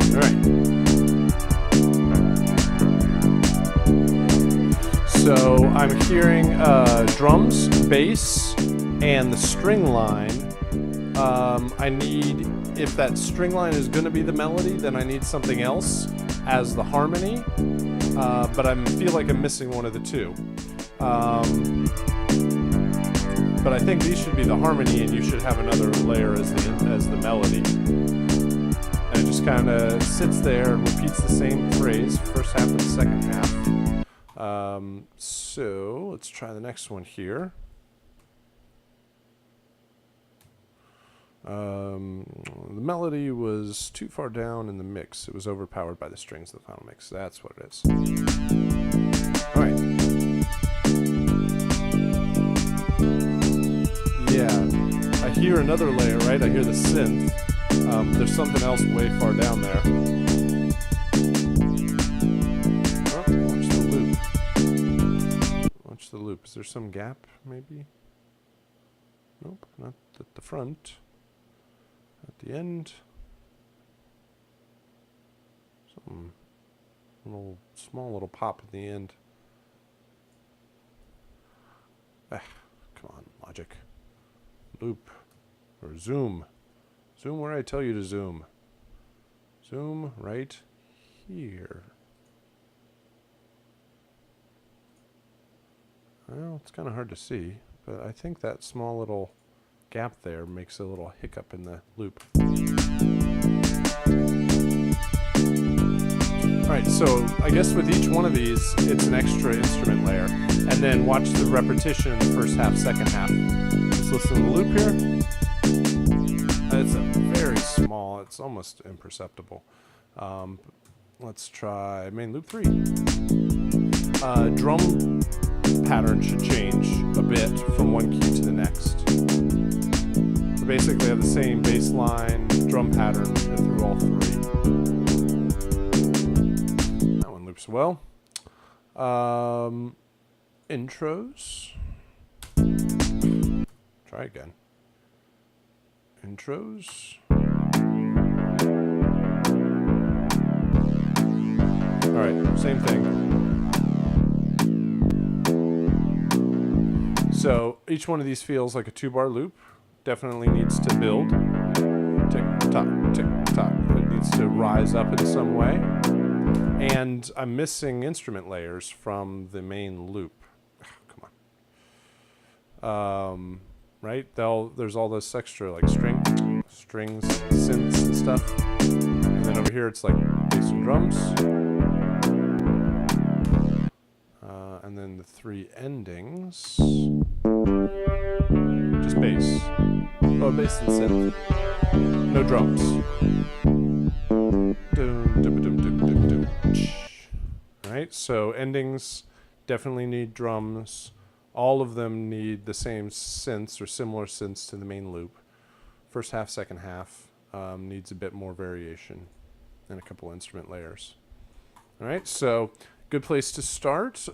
All right. So I'm hearing drums, bass, and the string line. I need, if that string line is going to be the melody, then I need something else as the harmony. But I feel like I'm missing one of the two. But I think these should be the harmony, and you should have another layer as the melody. And it just kind of sits there and repeats the same phrase, first half and the second half. So let's try the next one here. The melody was too far down in the mix. It was overpowered by the strings of the final mix. That's what it is. All right. Yeah, I hear another layer, right? I hear the synth. There's something else way far down there. Oh, watch the loop. Watch the loop. Is there some gap, maybe? Nope, not at the front. At the end. Some small little pop at the end. Come on, Logic. Loop. Or zoom. Zoom where I tell you to zoom. Zoom right here. Well, it's kind of hard to see, but I think that small little gap there makes a little hiccup in the loop. Alright, so I guess with each one of these, it's an extra instrument layer. And then watch the repetition in the first half, second half. Let's listen to the loop here. It's a very small, it's almost imperceptible. Let's try main loop 3. Drum pattern should change a bit from one key to the next. We basically have the same bass line drum pattern through all 3. That one loops well. Intros. Try again. Intros. Alright, same thing. So each one of these feels like a 2-bar loop. Definitely needs to build. Tick tock, tick tock. It needs to rise up in some way. And I'm missing instrument layers from the main loop. Come on. Right? There's all this extra like strings, synths and stuff. And then over here it's like bass and drums. And then the 3 endings. Just bass. Oh, bass and synth. No drums. Right? So endings definitely need drums. All of them need the same synths or similar synths to the main loop. First half, second half needs a bit more variation and a couple instrument layers. All right, so good place to start.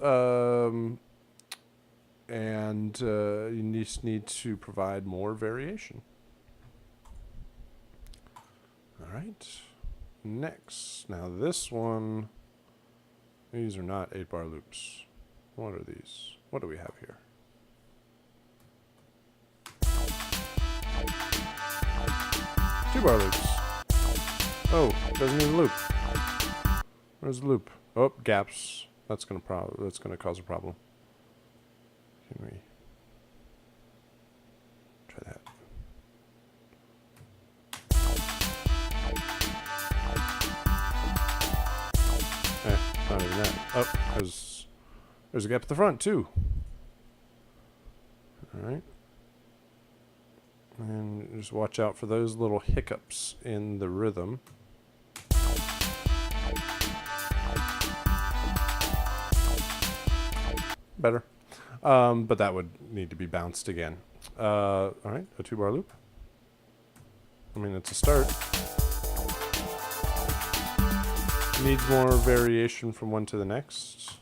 And you just need to provide more variation. All right, next. Now this one, these are not 8-bar loops. What are these? What do we have here? Two-bar loops. Oh, doesn't even loop. Where's the loop? Oh, gaps. That's gonna cause a problem. Can we try that? Not even that. Oh, there's a gap at the front too. All right. And just watch out for those little hiccups in the rhythm. Better. But that would need to be bounced again. All right, a 2-bar loop. I mean, it's a start. Needs more variation from one to the next.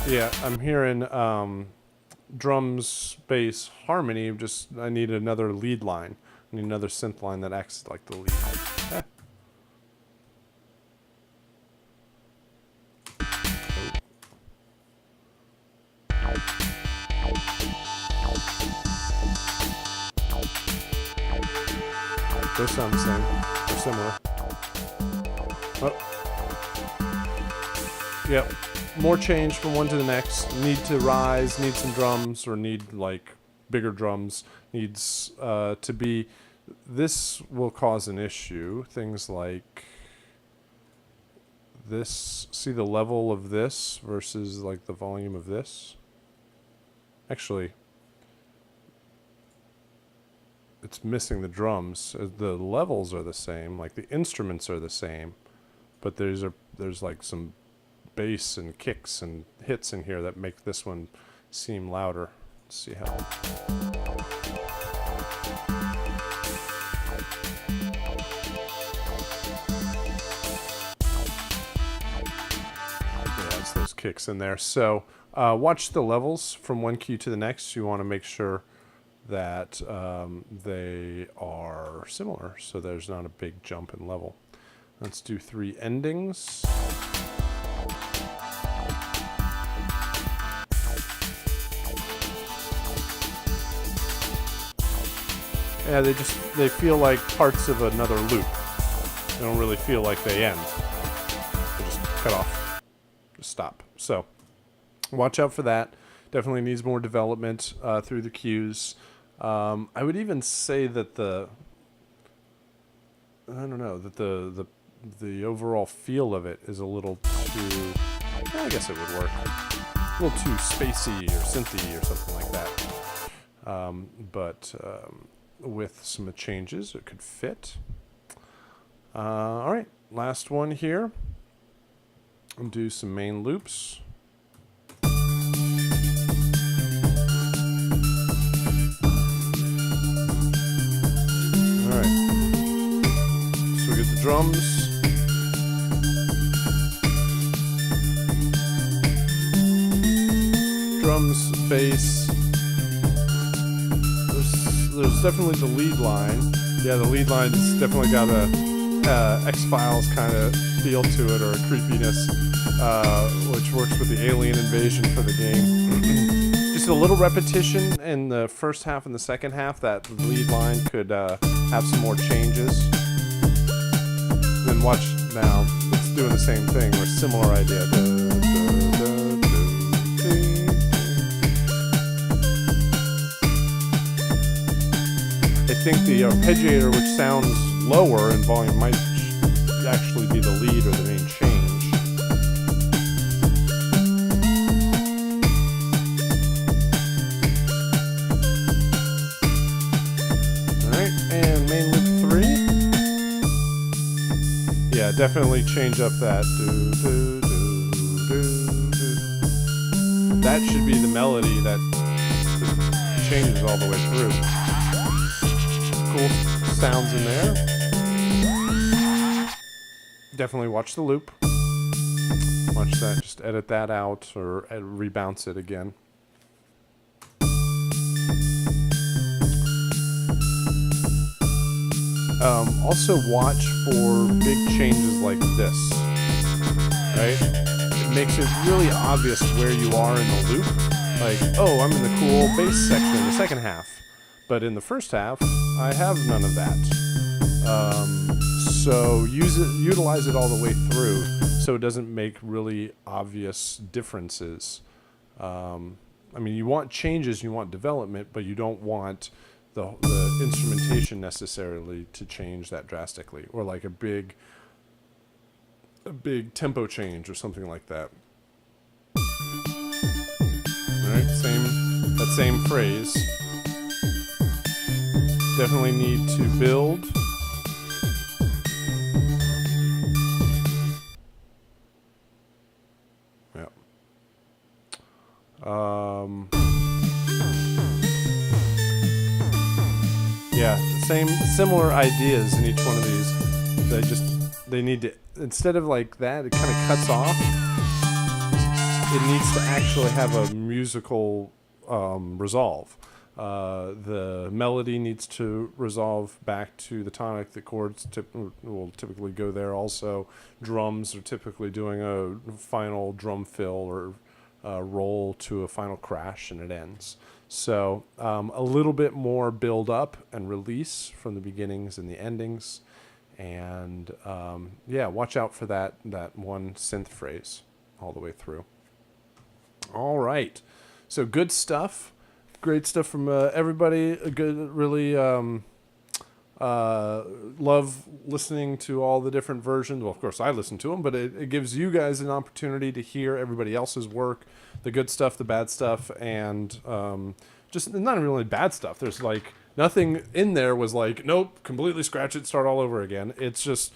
Yeah, I'm hearing drums, bass, harmony. I need another lead line. I need another synth line that acts like the lead. Ah. Those sound the same. They're similar. Oh. Yep. More change from one to the next. Need to rise, need some drums, or need like bigger drums. Needs to be... This will cause an issue. Things like this. See the level of this versus like the volume of this? Actually, it's missing the drums. The levels are the same, like the instruments are the same, but there's like some bass and kicks and hits in here that make this one seem louder. Let's see how. Yeah, it's those kicks in there. So watch the levels from one key to the next. You want to make sure that they are similar, so there's not a big jump in level. Let's do 3 endings. Yeah, they feel like parts of another loop. They don't really feel like they end. They just cut off, just stop. So watch out for that. Definitely needs more development through the cues. I would even say that the overall feel of it is a little too... I guess it would work. a little too spacey or synthy or something like that. But with some changes, it could fit. All right, last one here. I'll do some main loops. All right, so we get the drums. Drums, bass. There's definitely the lead line. Yeah, the lead line's definitely got a X-Files kind of feel to it, or a creepiness, which works with the alien invasion for the game. Just a little repetition in the first half and the second half. That lead line could have some more changes. Then watch now. It's doing the same thing, or a similar idea. I think the arpeggiator, which sounds lower in volume, might actually be the lead or the main change. Alright, and main loop 3. Yeah, definitely change up that. That should be the melody that changes all the way through. Cool sounds in there. Definitely watch the loop. Watch that. Just edit that out or rebounce it again. Also watch for big changes like this. Right? It makes it really obvious where you are in the loop. Like, oh, I'm in the cool bass section in the second half. But in the first half, I have none of that. So utilize it all the way through, so it doesn't make really obvious differences. I mean, you want changes, you want development, but you don't want the instrumentation necessarily to change that drastically, or like a big tempo change or something like that. All right, that same phrase. Definitely need to build. Yeah. Yeah, similar ideas in each one of these. They need to, instead of like that, it kind of cuts off. It needs to actually have a musical resolve. The melody needs to resolve back to the tonic. The chords will typically go there also. Drums are typically doing a final drum fill or roll to a final crash, and it ends. So a little bit more build up and release from the beginnings and the endings. And yeah, watch out for that one synth phrase all the way through. All right. So good stuff. Great stuff from everybody. Really love listening to all the different versions. Well, of course, I listen to them, but it gives you guys an opportunity to hear everybody else's work, the good stuff, the bad stuff, and just not really bad stuff. There's like nothing in there was like, nope, completely scratch it, start all over again. It's just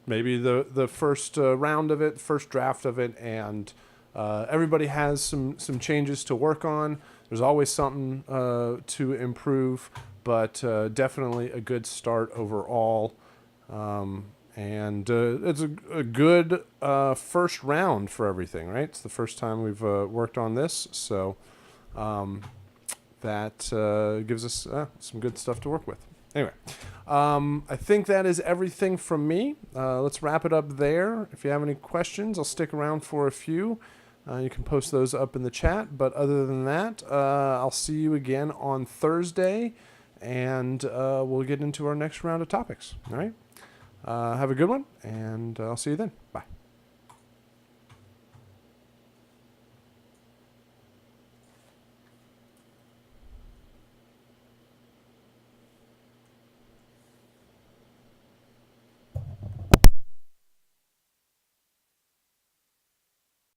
maybe the first round of it, first draft of it, and everybody has some changes to work on. There's always something to improve, but definitely a good start overall. And it's a good first round for everything, right? It's the first time we've worked on this, so that gives us some good stuff to work with. Anyway, I think that is everything from me. Let's wrap it up there. If you have any questions, I'll stick around for a few. You can post those up in the chat. But other than that, I'll see you again on Thursday, and we'll get into our next round of topics. All right? Have a good one, and I'll see you then. Bye.